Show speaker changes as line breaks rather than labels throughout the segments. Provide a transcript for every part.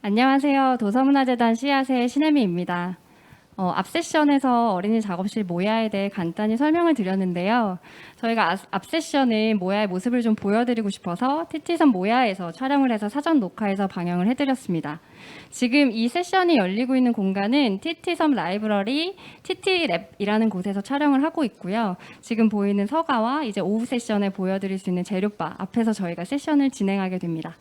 안녕하세요. 도서문화재단 씨앗의 신혜미입니다. 앞 세션에서 어린이 작업실 모야에 대해 간단히 설명을 드렸는데요. 저희가 앞 세션은 모야의 모습을 좀 보여드리고 싶어서 TT섬 모야에서 촬영을 해서 사전 녹화해서 방영을 해드렸습니다. 지금 이 세션이 열리고 있는 공간은 TT섬 라이브러리 TT랩이라는 곳에서 촬영을 하고 있고요. 지금 보이는 서가와 이제 오후 세션에 보여드릴 수 있는 재료바 앞에서 저희가 세션을 진행하게 됩니다.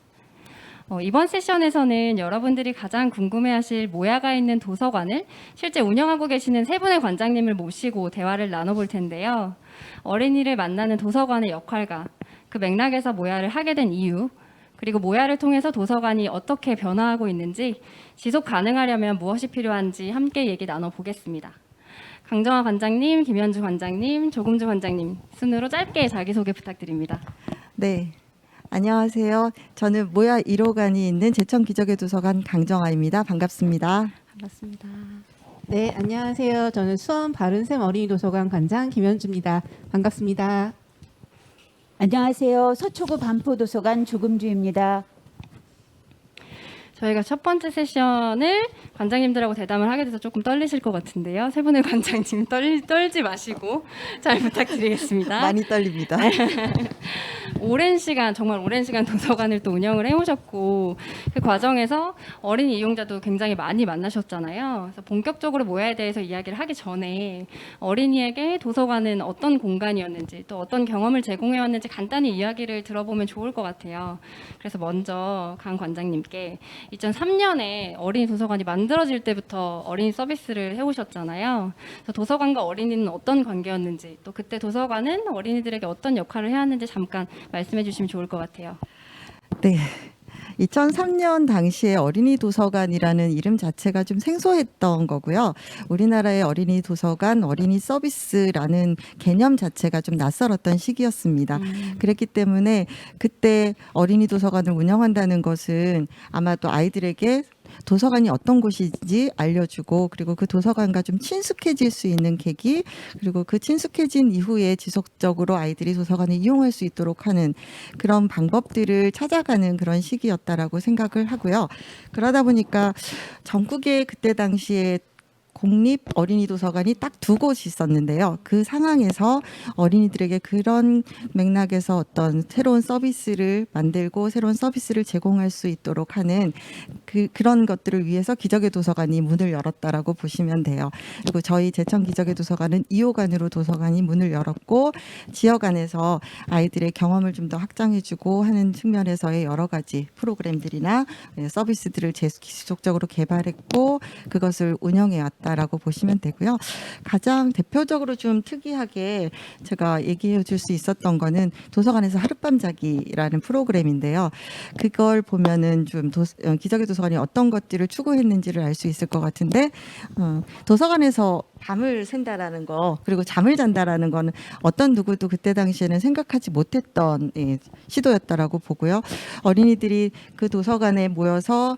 이번 세션에서는 여러분들이 가장 궁금해하실 모야가 있는 도서관을 실제 운영하고 계시는 세 분의 관장님을 모시고 대화를 나눠볼 텐데요. 어린이를 만나는 도서관의 역할과 그 맥락에서 모야를 하게 된 이유, 그리고 모야를 통해서 도서관이 어떻게 변화하고 있는지, 지속 가능하려면 무엇이 필요한지 함께 얘기 나눠보겠습니다. 강정화 관장님, 김현주 관장님, 조금주 관장님 순으로 짧게 자기소개 부탁드립니다.
네, 안녕하세요. 저는 모야 1호관이 있는 제천기적의 도서관 강정아입니다. 반갑습니다.
반갑습니다.
네, 안녕하세요. 저는 수원 바른샘 어린이 도서관 관장 김현주입니다. 반갑습니다.
안녕하세요. 서초구 반포도서관 조금주입니다.
저희가 첫 번째 세션을 관장님들하고 대담을 하게 돼서 조금 떨리실 것 같은데요. 세 분의 관장님 떨지 마시고 잘 부탁드리겠습니다.
많이 떨립니다.
오랜 시간, 정말 오랜 시간 도서관을 또 운영을 해오셨고 그 과정에서 어린이 이용자도 굉장히 많이 만나셨잖아요. 그래서 본격적으로 모야에 대해서 이야기를 하기 전에 어린이에게 도서관은 어떤 공간이었는지 또 어떤 경험을 제공해왔는지 간단히 이야기를 들어보면 좋을 것 같아요. 그래서 먼저 강 관장님께 2003년에 어린이 도서관이 만들어질 때부터 어린이 서비스를 해오셨잖아요. 그래서 도서관과 어린이는 어떤 관계였는지 또 그때 도서관은 어린이들에게 어떤 역할을 해왔는지 잠깐 말씀해 주시면 좋을 것 같아요.
네. 2003년 당시에 어린이 도서관이라는 이름 자체가 좀 생소했던 거고요. 우리나라의 어린이 도서관, 어린이 서비스라는 개념 자체가 좀 낯설었던 시기였습니다. 그랬기 때문에 그때 어린이 도서관을 운영한다는 것은 아마 또 아이들에게 도서관이 어떤 곳인지 알려주고 그리고 그 도서관과 좀 친숙해질 수 있는 계기 그리고 그 친숙해진 이후에 지속적으로 아이들이 도서관을 이용할 수 있도록 하는 그런 방법들을 찾아가는 그런 시기였다라고 생각을 하고요. 그러다 보니까 전국에 그때 당시에 공립 어린이 도서관이 딱 두 곳이 있었는데요. 그 상황에서 어린이들에게 그런 맥락에서 어떤 새로운 서비스를 만들고 새로운 서비스를 제공할 수 있도록 하는 그런 것들을 위해서 기적의 도서관이 문을 열었다라고 보시면 돼요. 그리고 저희 제천 기적의 도서관은 2호관으로 도서관이 문을 열었고 지역 안에서 아이들의 경험을 좀 더 확장해주고 하는 측면에서의 여러 가지 프로그램들이나 서비스들을 지속적으로 개발했고 그것을 운영해 왔다라고 보시면 되고요. 가장 대표적으로 좀 특이하게 제가 얘기해 줄 수 있었던 거는 도서관에서 하룻밤 자기라는 프로그램인데요. 그걸 보면은 좀 기적의 도서관이 어떤 것들을 추구했는지를 알 수 있을 것 같은데 도서관에서 밤을 샌다라는 거 그리고 잠을 잔다라는 거는 어떤 누구도 그때 당시에는 생각하지 못했던 시도였다라고 보고요. 어린이들이 그 도서관에 모여서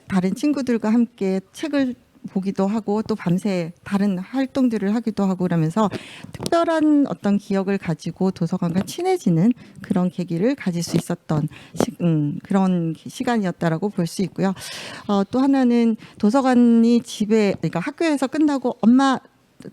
다른 친구들과 함께 책을 보기도 하고 또 밤새 다른 활동들을 하기도 하고 그러면서 특별한 어떤 기억을 가지고 도서관과 친해지는 그런 계기를 가질 수 있었던 그런 시간이었다라고 볼 수 있고요. 또 하나는 도서관이 집에 그러니까 학교에서 끝나고 엄마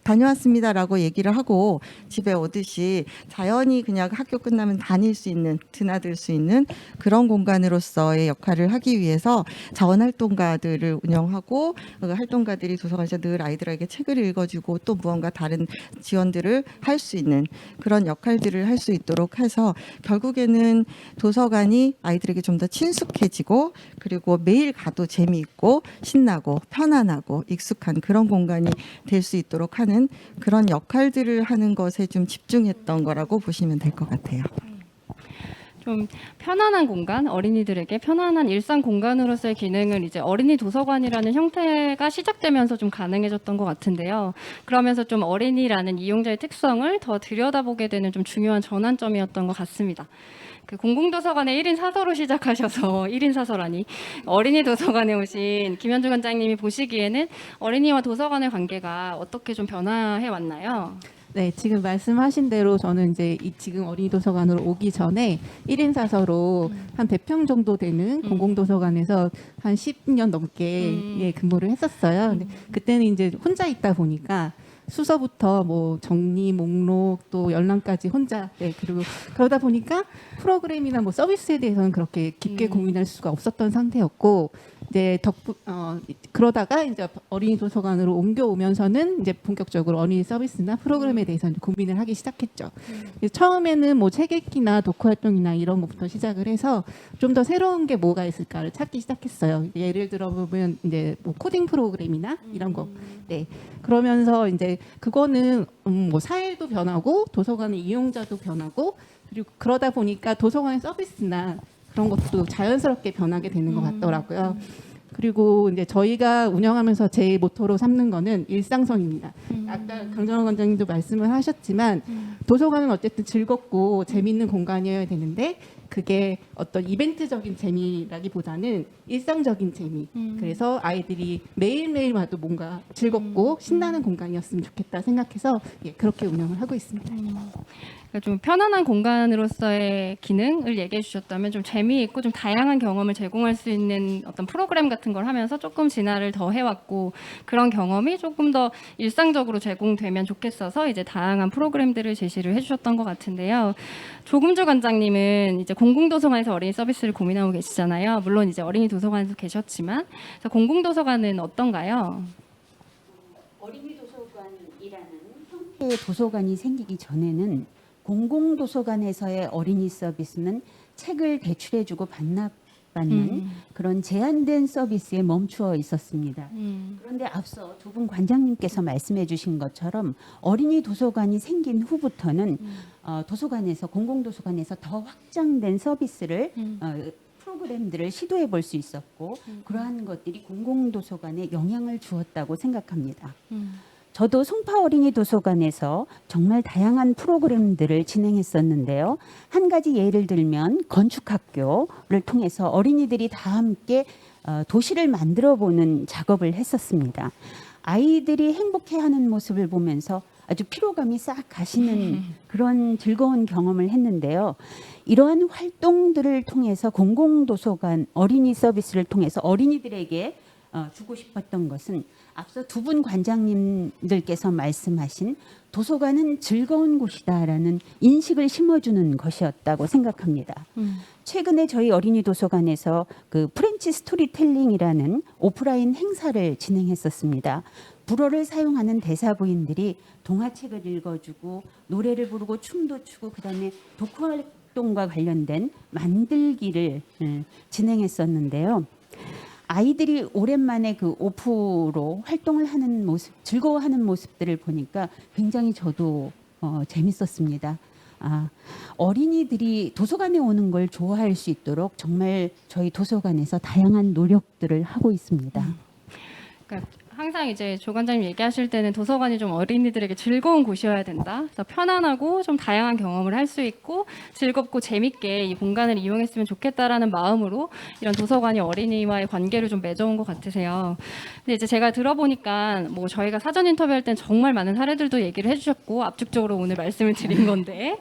다녀왔습니다라고 얘기를 하고 집에 오듯이 자연히 그냥 학교 끝나면 다닐 수 있는 드나들 수 있는 그런 공간으로서의 역할을 하기 위해서 자원활동가들을 운영하고 그 활동가들이 도서관에서 늘 아이들에게 책을 읽어주고 또 무언가 다른 지원들을 할 수 있는 그런 역할들을 할 수 있도록 해서 결국에는 도서관이 아이들에게 좀 더 친숙해지고 그리고 매일 가도 재미있고 신나고 편안하고 익숙한 그런 공간이 될 수 있도록 하는 그런 역할들을 하는 것에 좀 집중했던 거라고 보시면 될 것 같아요.
좀 편안한 공간, 어린이들에게 편안한 일상 공간으로서의 기능을 이제 어린이 도서관이라는 형태가 시작되면서 좀 가능해졌던 것 같은데요. 그러면서 좀 어린이라는 이용자의 특성을 더 들여다보게 되는 좀 중요한 전환점이었던 것 같습니다. 그 공공도서관의 1인 사서로 시작하셔서 1인 사서라니 어린이 도서관에 오신 김현주 관장님이 보시기에는 어린이와 도서관의 관계가 어떻게 좀 변화해 왔나요?
네, 지금 말씀하신 대로 저는 이제 지금 어린이 도서관으로 오기 전에 1인 사서로 한 100평 정도 되는 공공도서관에서 한 10년 넘게 예, 근무를 했었어요. 근데 그때는 이제 혼자 있다 보니까 수서부터 뭐 정리, 목록 또 열람까지 혼자 네, 그리고 그러다 보니까 프로그램이나 뭐 서비스에 대해서는 그렇게 깊게 고민할 수가 없었던 상태였고 이제 그러다가 이제 어린이 도서관으로 옮겨오면서는 이제 본격적으로 어린이 서비스나 프로그램에 대해서 이제 고민을 하기 시작했죠. 처음에는 뭐 책 읽기나 독후 활동이나 이런 것부터 시작을 해서 좀 더 새로운 게 뭐가 있을까를 찾기 시작했어요. 예를 들어 보면 이제 뭐 코딩 프로그램이나 이런 거. 네. 그러면서 이제 그거는 뭐 사회도 변하고 도서관의 이용자도 변하고 그리고 그러다 보니까 도서관의 서비스나 그런 것도 자연스럽게 변하게 되는 것 같더라고요. 그리고 이제 저희가 운영하면서 제 모토로 삼는 거는 일상성입니다. 아까 강정원 원장님도 말씀을 하셨지만 도서관은 어쨌든 즐겁고 재미있는 공간이어야 되는데 그게 어떤 이벤트적인 재미라기보다는 일상적인 재미. 그래서 아이들이 매일매일 와도 뭔가 즐겁고 신나는 공간이었으면 좋겠다 생각해서 예, 그렇게 운영을 하고 있습니다.
그러니까 좀 편안한 공간으로서의 기능을 얘기해 주셨다면 좀 재미있고 좀 다양한 경험을 제공할 수 있는 어떤 프로그램 같은 걸 하면서 조금 진화를 더 해왔고 그런 경험이 조금 더 일상적으로 제공되면 좋겠어서 이제 다양한 프로그램들을 제시를 해주셨던 것 같은데요. 조금주 관장님은 이제 공공도서관에서 어린이 서비스를 고민하고 계시잖아요. 물론 이제 어린이 도서관에서 계셨지만 그래서 공공도서관은 어떤가요?
어린이 도서관이라는 형태의 도서관이 생기기 전에는 공공도서관에서의 어린이 서비스는 책을 대출해주고 반납받는 그런 제한된 서비스에 멈추어 있었습니다. 그런데 앞서 두 분 관장님께서 말씀해 주신 것처럼 어린이 도서관이 생긴 후부터는 도서관에서 공공도서관에서 더 확장된 서비스를 프로그램들을 시도해 볼 수 있었고 그러한 것들이 공공도서관에 영향을 주었다고 생각합니다. 저도 송파 어린이 도서관에서 정말 다양한 프로그램들을 진행했었는데요. 한 가지 예를 들면 건축학교를 통해서 어린이들이 다 함께 도시를 만들어 보는 작업을 했었습니다. 아이들이 행복해하는 모습을 보면서 아주 피로감이 싹 가시는 그런 즐거운 경험을 했는데요. 이러한 활동들을 통해서 공공도서관 어린이 서비스를 통해서 어린이들에게 주고 싶었던 것은 앞서 두 분 관장님들께서 말씀하신 도서관은 즐거운 곳이다라는 인식을 심어주는 것이었다고 생각합니다. 최근에 저희 어린이 도서관에서 그 프렌치 스토리텔링이라는 오프라인 행사를 진행했었습니다. 불어를 사용하는 대사부인들이 동화책을 읽어주고 노래를 부르고 춤도 추고 그다음에 독후 활동과 관련된 만들기를 진행했었는데요. 아이들이 오랜만에 그 오프로 활동을 하는 모습, 즐거워하는 모습들을 보니까 굉장히 저도 재밌었습니다. 어린이들이 도서관에 오는 걸 좋아할 수 있도록 정말 저희 도서관에서 다양한 노력들을 하고 있습니다.
그러니까 항상 이제 조 관장님 얘기하실 때는 도서관이 좀 어린이들에게 즐거운 곳이어야 된다. 그래서 편안하고 좀 다양한 경험을 할 수 있고 즐겁고 재밌게 이 공간을 이용했으면 좋겠다라는 마음으로 이런 도서관이 어린이와의 관계를 좀 맺어온 것 같으세요. 근데 이제 제가 들어보니까 뭐 저희가 사전 인터뷰할 땐 정말 많은 사례들도 얘기를 해주셨고 압축적으로 오늘 말씀을 드린 건데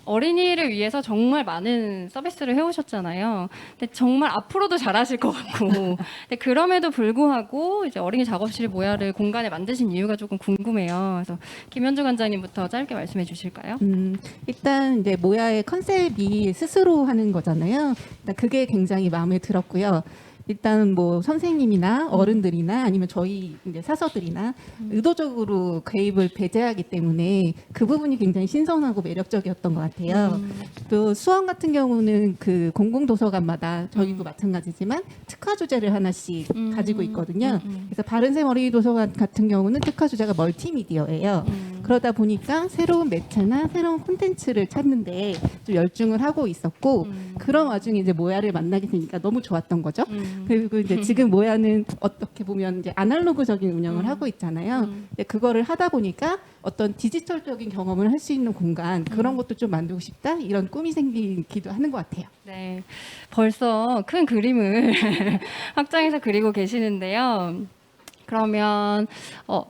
어린이를 위해서 정말 많은 서비스를 해오셨잖아요. 근데 정말 앞으로도 잘하실 것 같고, 근데 그럼에도 불구하고 이제 어린이 작업실 모야를 공간에 만드신 이유가 조금 궁금해요. 그래서 김현주 관장님부터 짧게 말씀해 주실까요?
일단 이제 모야의 컨셉이 스스로 하는 거잖아요. 일단 그게 굉장히 마음에 들었고요. 일단 뭐 선생님이나 어른들이나 아니면 저희 이제 사서들이나 의도적으로 개입을 배제하기 때문에 그 부분이 굉장히 신선하고 매력적이었던 것 같아요. 또 수원 같은 경우는 그 공공도서관마다 저희도 마찬가지지만 특화 주제를 하나씩 가지고 있거든요. 그래서 바른샘 어린이 도서관 같은 경우는 특화 주제가 멀티미디어예요. 그러다 보니까 새로운 매체나 새로운 콘텐츠를 찾는데 좀 열중을 하고 있었고 그런 와중에 이제 모야를 만나게 되니까 너무 좋았던 거죠. 그리고 이제 지금 모야는 어떻게 보면 이제 아날로그적인 운영을 하고 있잖아요. 근데 그거를 하다 보니까 어떤 디지털적인 경험을 할 수 있는 공간 그런 것도 좀 만들고 싶다 이런 꿈이 생기기도 하는 것 같아요.
네, 벌써 큰 그림을 확장해서 그리고 계시는데요. 그러면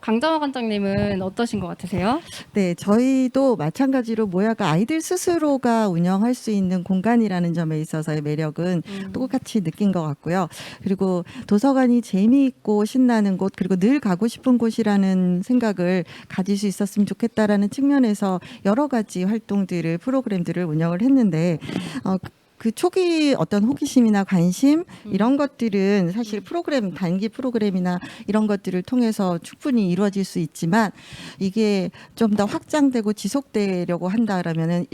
강정화 관장님은 어떠신 것 같으세요?
네, 저희도 마찬가지로 모야가 아이들 스스로가 운영할 수 있는 공간이라는 점에 있어서의 매력은 똑같이 느낀 것 같고요. 그리고 도서관이 재미있고 신나는 곳, 그리고 늘 가고 싶은 곳이라는 생각을 가질 수 있었으면 좋겠다라는 측면에서 여러 가지 활동들을, 프로그램들을 운영을 했는데, 그 초기 어떤 호기심이나 관심 이런 것들은 사실 프로그램, 단기 프로그램이나 이런 것들을 통해서 충분히 이루어질 수 있지만, 이게 좀 더 확장되고 지속되려고 한다라면은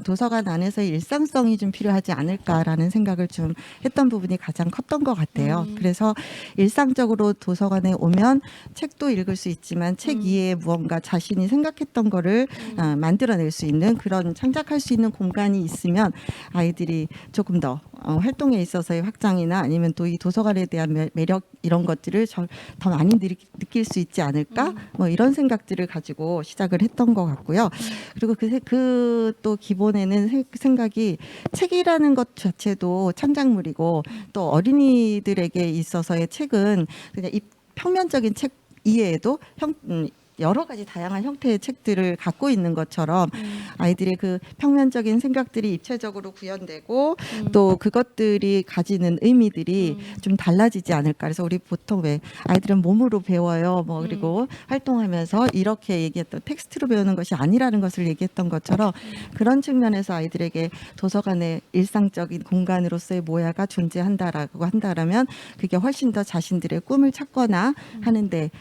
도서관 안에서의 일상성이 좀 필요하지 않을까라는 생각을 좀 했던 부분이 가장 컸던 것 같아요. 그래서 일상적으로 도서관에 오면 책도 읽을 수 있지만 책 이외에 무언가 자신이 생각했던 거를 만들어낼 수 있는, 그런 창작할 수 있는 공간이 있으면 아이들이 조금 더 활동에 있어서의 확장이나 아니면 또 이 도서관에 대한 매력 이런 것들을 더 많이 느낄 수 있지 않을까, 뭐 이런 생각들을 가지고 시작을 했던 것 같고요. 그리고 그 또 기본에는 생각이, 책이라는 것 자체도 창작물이고 또 어린이들에게 있어서의 책은 그냥 평면적인 책 이외에도 여러 가지 다양한 형태의 책들을 갖고 있는 것처럼 아이들의 그 평면적인 생각들이 입체적으로 구현되고 또 그것들이 가지는 의미들이 좀 달라지지 않을까. 그래서 우리 보통 왜 아이들은 몸으로 배워요. 뭐 그리고 활동하면서 이렇게 얘기했던, 텍스트로 배우는 것이 아니라는 것을 얘기했던 것처럼 그런 측면에서 아이들에게 도서관의 일상적인 공간으로서의 모야가 존재한다라고 한다라면 그게 훨씬 더 자신들의 꿈을 찾거나 하는데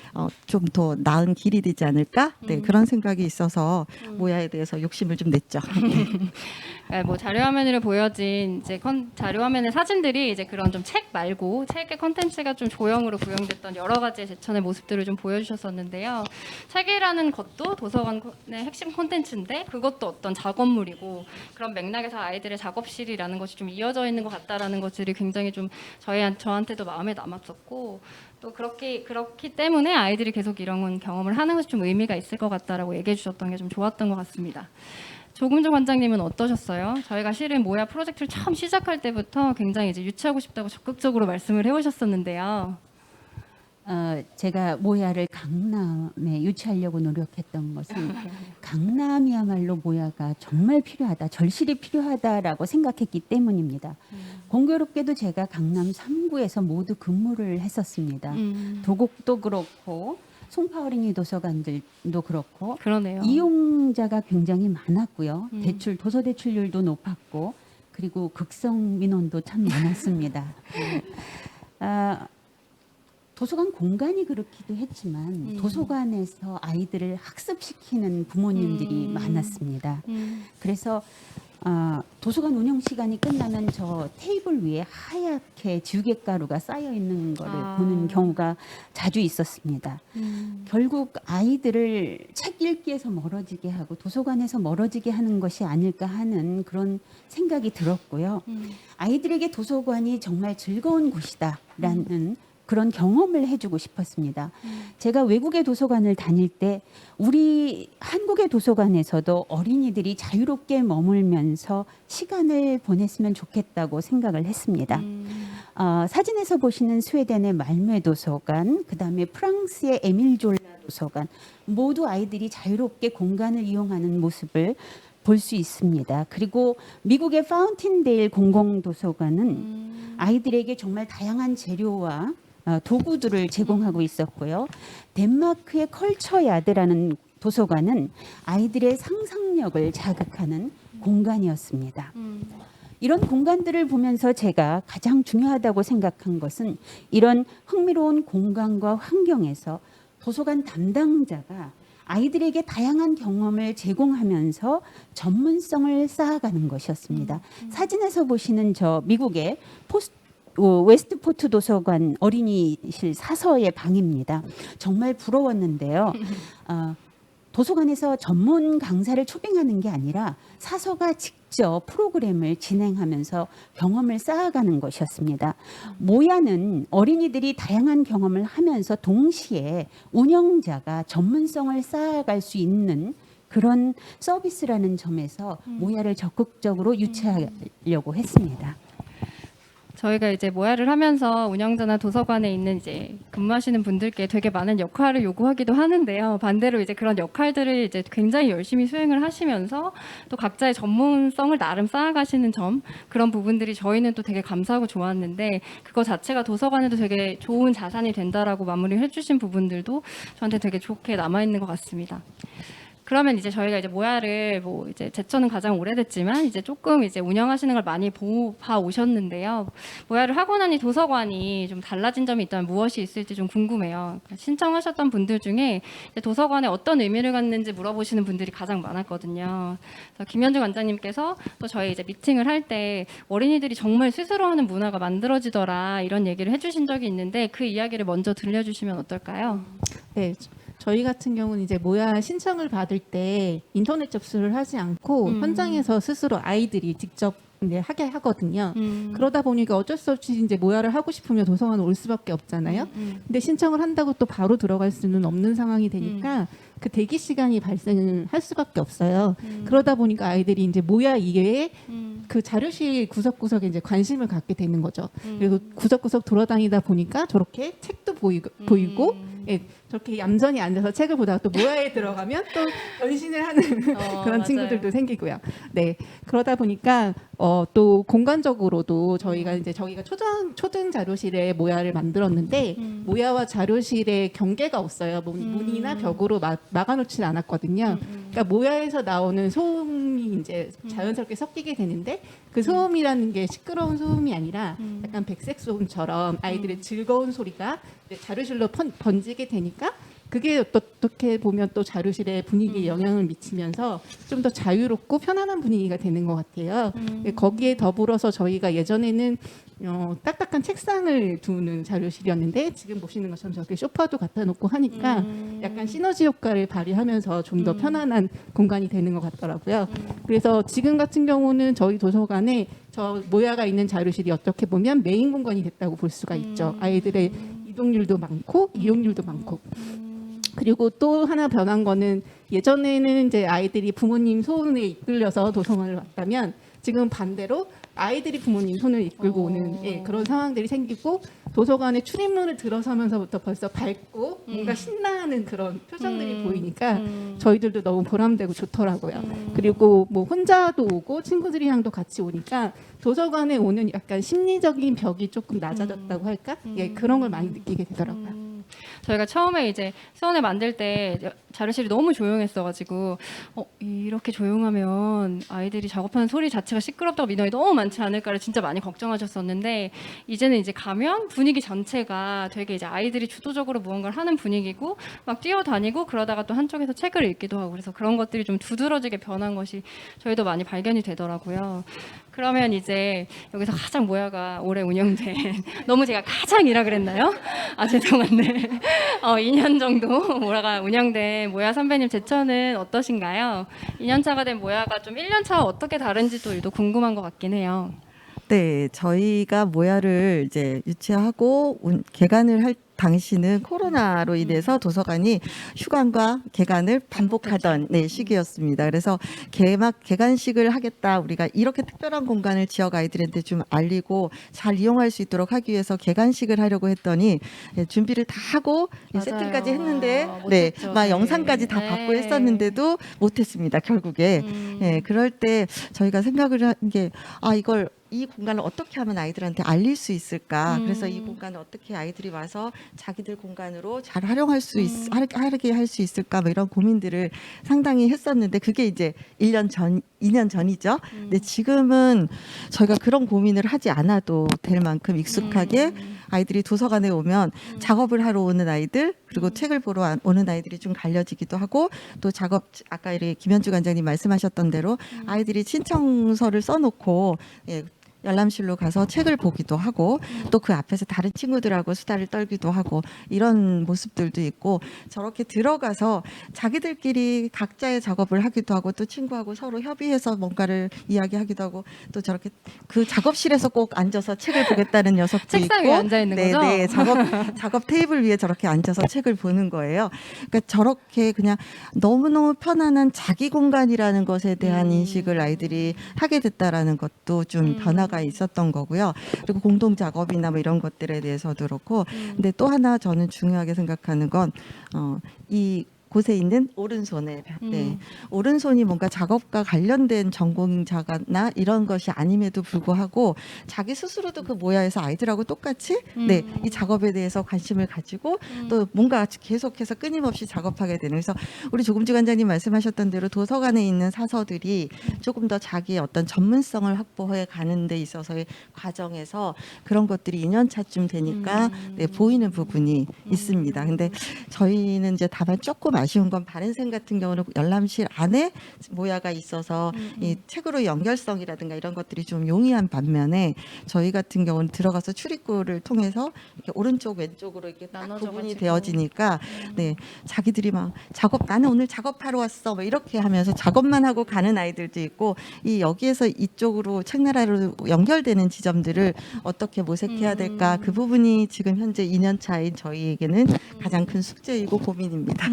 좀 더 나은 길이 되지 않을까? 네, 그런 생각이 있어서 모야에 대해서 욕심을 좀 냈죠.
네, 뭐 자료화면으로 보여진 이제 자료화면의 사진들이 이제 그런 좀 책 말고 책의 컨텐츠가 좀 조형으로 구현됐던 여러 가지의 제천의 모습들을 좀 보여주셨었는데요. 책이라는 것도 도서관의 핵심 컨텐츠인데 그것도 어떤 작업물이고, 그런 맥락에서 아이들의 작업실이라는 것이 좀 이어져 있는 것 같다라는 것들이 굉장히 좀 저한테도 마음에 남았었고, 또 그렇기 때문에 아이들이 계속 이런 경험을 하는 것이 좀 의미가 있을 것 같다라고 얘기해 주셨던 게 좀 좋았던 것 같습니다. 조금조 관장님은 어떠셨어요? 저희가 실은 모야 프로젝트를 처음 시작할 때부터 굉장히 이제 유치하고 싶다고 적극적으로 말씀을 해오셨었는데요.
제가 모야를 강남에 유치하려고 노력했던 것은 강남이야말로 모야가 정말 필요하다, 절실히 필요하다라고 생각했기 때문입니다. 공교롭게도 제가 강남 3구에서 모두 근무를 했었습니다. 도곡도 그렇고 송파 어린이 도서관들도 그렇고
그러네요.
이용자가 굉장히 많았고요. 도서 대출률도 높았고, 그리고 극성 민원도 참 많았습니다. 도서관 공간이 그렇기도 했지만 도서관에서 아이들을 학습시키는 부모님들이 많았습니다. 그래서 도서관 운영 시간이 끝나면 저 테이블 위에 하얗게 지우개가루가 쌓여 있는 거를 보는 경우가 자주 있었습니다. 결국 아이들을 책 읽기에서 멀어지게 하고 도서관에서 멀어지게 하는 것이 아닐까 하는 그런 생각이 들었고요. 아이들에게 도서관이 정말 즐거운 곳이다라는 그런 경험을 해주고 싶었습니다. 제가 외국의 도서관을 다닐 때 우리 한국의 도서관에서도 어린이들이 자유롭게 머물면서 시간을 보냈으면 좋겠다고 생각을 했습니다. 사진에서 보시는 스웨덴의 말메 도서관, 그다음에 프랑스의 에밀 졸라 도서관, 모두 아이들이 자유롭게 공간을 이용하는 모습을 볼 수 있습니다. 그리고 미국의 파운틴데일 공공도서관은 아이들에게 정말 다양한 재료와 도구들을 제공하고 있었고요. 덴마크의 컬처야드라는 도서관은 아이들의 상상력을 자극하는 공간이었습니다. 이런 공간들을 보면서 제가 가장 중요하다고 생각한 것은 이런 흥미로운 공간과 환경에서 도서관 담당자가 아이들에게 다양한 경험을 제공하면서 전문성을 쌓아가는 것이었습니다. 사진에서 보시는 저 미국의 웨스트포트 도서관 어린이실 사서의 방입니다. 정말 부러웠는데요. 도서관에서 전문 강사를 초빙하는 게 아니라 사서가 직접 프로그램을 진행하면서 경험을 쌓아가는 것이었습니다. 모야는 어린이들이 다양한 경험을 하면서 동시에 운영자가 전문성을 쌓아갈 수 있는 그런 서비스라는 점에서 모야를 적극적으로 유치하려고 했습니다.
저희가 이제 모야를 하면서 운영자나 도서관에 있는 이제 근무하시는 분들께 되게 많은 역할을 요구하기도 하는데요. 반대로 이제 그런 역할들을 이제 굉장히 열심히 수행을 하시면서 또 각자의 전문성을 나름 쌓아가시는 점, 그런 부분들이 저희는 또 되게 감사하고 좋았는데, 그거 자체가 도서관에도 되게 좋은 자산이 된다라고 마무리를 해주신 부분들도 저한테 되게 좋게 남아있는 것 같습니다. 그러면 이제 저희가 이제 모야를 뭐 이제 제천은 가장 오래됐지만 이제 조금 이제 운영하시는 걸 많이 봐 오셨는데요. 모야를 하고 나니 도서관이 좀 달라진 점이 있다면 무엇이 있을지 좀 궁금해요. 신청하셨던 분들 중에 이제 도서관에 어떤 의미를 갖는지 물어보시는 분들이 가장 많았거든요. 그래서 김현주 관장님께서 또 저희 이제 미팅을 할 때 어린이들이 정말 스스로 하는 문화가 만들어지더라 이런 얘기를 해주신 적이 있는데, 그 이야기를 먼저 들려주시면 어떨까요?
네, 저희 같은 경우는 이제 모야 신청을 받을 때 인터넷 접수를 하지 않고 현장에서 스스로 아이들이 직접 이제 하게 하거든요. 그러다 보니까 어쩔 수 없이 이제 모야를 하고 싶으면 도서관 올 수밖에 없잖아요. 근데 신청을 한다고 또 바로 들어갈 수는 없는 상황이 되니까 그 대기 시간이 발생을 할 수밖에 없어요. 그러다 보니까 아이들이 이제 모야 이외에 그 자료실 구석구석에 이제 관심을 갖게 되는 거죠. 그리고 구석구석 돌아다니다 보니까 저렇게 책도 보이고 예, 저렇게 얌전히 앉아서 책을 보다가 또 모야에 들어가면 또 변신을 하는 그런
맞아요.
친구들도 생기고요. 네, 그러다 보니까 또 공간적으로도 저희가 이제 저희가 초등 자료실에 모야를 만들었는데 모야와 자료실의 경계가 없어요. 문이나 벽으로 막아놓지 않았거든요. 그러니까 모야에서 나오는 소음이 이제 자연스럽게 섞이게 되는데, 그 소음이라는 게 시끄러운 소음이 아니라 약간 백색 소음처럼 아이들의 즐거운 소리가 이제 자료실로 번지게 되니까, 그게 어떻게 보면 또 자료실의 분위기에 영향을 미치면서 좀 더 자유롭고 편안한 분위기가 되는 것 같아요. 거기에 더불어서 저희가 예전에는 딱딱한 책상을 두는 자료실이었는데, 지금 보시는 것처럼 저렇게 소파도 갖다 놓고 하니까 약간 시너지 효과를 발휘하면서 좀 더 편안한 공간이 되는 것 같더라고요. 그래서 지금 같은 경우는 저희 도서관에 저 모야가 있는 자료실이 어떻게 보면 메인 공간이 됐다고 볼 수가 있죠. 아이들의 이동률도 많고 이용률도 많고. 그리고 또 하나 변한 거는, 예전에는 이제 아이들이 부모님 손에 이끌려서 도서관을 왔다면 지금 반대로 아이들이 부모님 손을 이끌고 오는 그런 상황들이 생기고, 도서관에 출입문을 들어서면서부터 벌써 밝고 뭔가 신나는 그런 표정들이 보이니까 저희들도 너무 보람되고 좋더라고요. 그리고 뭐 혼자도 오고 친구들이랑도 같이 오니까 도서관에 오는 약간 심리적인 벽이 조금 낮아졌다고 할까? 예, 그런 걸 많이 느끼게 되더라고요.
저희가 처음에 이제 수원을 만들 때 자료실이 너무 조용했어가지고 이렇게 조용하면 아이들이 작업하는 소리 자체가 시끄럽다고 민원이 너무 많지 않을까를 진짜 많이 걱정하셨었는데, 이제는 이제 가면 분위기 전체가 되게 이제 아이들이 주도적으로 무언가를 하는 분위기고 막 뛰어다니고 그러다가 또 한쪽에서 책을 읽기도 하고, 그래서 그런 것들이 좀 두드러지게 변한 것이 저희도 많이 발견이 되더라고요. 그러면 이제 여기서 가장 모야가 오래 운영된 너무 제가 가장이라 그랬나요? 아 죄송한데 2년 정도 모야가 운영된 모야 선배님 제천은 어떠신가요? 2년 차가 된 모야가 좀 1년 차와 어떻게 다른지도 유독 궁금한 것 같긴 해요.
네, 저희가 모야를 이제 유치하고 개관을 할 당시는 코로나로 인해서 도서관이 휴관과 개관을 반복하던 시기였습니다. 그래서 개관식을 하겠다, 우리가 이렇게 특별한 공간을 지역 아이들한테 좀 알리고 잘 이용할 수 있도록 하기 위해서 개관식을 하려고 했더니 준비를 다 하고
맞아요.
세팅까지 했는데
못했죠.
막
네.
영상까지 다 받고 했었는데도 못했습니다. 결국에. 그럴 때 저희가 생각을 한 게 이걸 이 공간을 어떻게 하면 아이들한테 알릴 수 있을까? 그래서 이 공간을 어떻게 아이들이 와서 자기들 공간으로 잘 활용할 수 하게 할 수 있을까? 뭐 이런 고민들을 상당히 했었는데, 그게 이제 2년 전이죠. 근데 지금은 저희가 그런 고민을 하지 않아도 될 만큼 익숙하게 아이들이 도서관에 오면 작업을 하러 오는 아이들, 그리고 책을 보러 오는 아이들이 좀 갈려지기도 하고, 또 아까 김현주 관장님 말씀하셨던 대로 아이들이 신청서를 써놓고 열람실로 가서 책을 보기도 하고, 또 그 앞에서 다른 친구들하고 수다를 떨기도 하고, 이런 모습들도 있고, 저렇게 들어가서 자기들끼리 각자의 작업을 하기도 하고, 또 친구하고 서로 협의해서 뭔가를 이야기하기도 하고, 또 저렇게 그 작업실에서 꼭 앉아서 책을 보겠다는 녀석도
책상
있고,
위에 앉아 있는 거죠?
네, 작업 테이블 위에 저렇게 앉아서 책을 보는 거예요. 그러니까 저렇게 그냥 너무너무 편안한 자기 공간이라는 것에 대한 인식을 아이들이 하게 됐다라는 것도 좀 변화가 변화가 있었던 거고요. 그리고 공동 작업이나 뭐 이런 것들에 대해서도 그렇고, 근데 또 하나 저는 중요하게 생각하는 건 이 곳에 있는 오른손에 오른손이 뭔가 작업과 관련된 전공자나 이런 것이 아님에도 불구하고 자기 스스로도 그 모야에서 아이들하고 똑같이 이 작업에 대해서 관심을 가지고 또 뭔가 계속해서 끊임없이 작업하게 되는, 그래서 우리 조금주 관장님 말씀하셨던 대로 도서관에 있는 사서들이 조금 더 자기의 어떤 전문성을 확보해 가는 데 있어서의 과정에서 그런 것들이 2년 차쯤 되니까 보이는 부분이 있습니다. 근데 저희는 이제 다만 조금 아쉬운 건 바른생 같은 경우는 열람실 안에 모야가 있어서 이 책으로 연결성이라든가 이런 것들이 좀 용이한 반면에 저희 같은 경우는 들어가서 출입구를 통해서 이렇게 오른쪽 왼쪽으로 이렇게 딱 구분이
나눠져가지고.
되어지니까 자기들이 막 나는 오늘 작업하러 왔어 뭐 이렇게 하면서 작업만 하고 가는 아이들도 있고, 이 여기에서 이쪽으로 책나라로 연결되는 지점들을 어떻게 모색해야 될까, 그 부분이 지금 현재 2년 차인 저희에게는 가장 큰 숙제이고 고민입니다.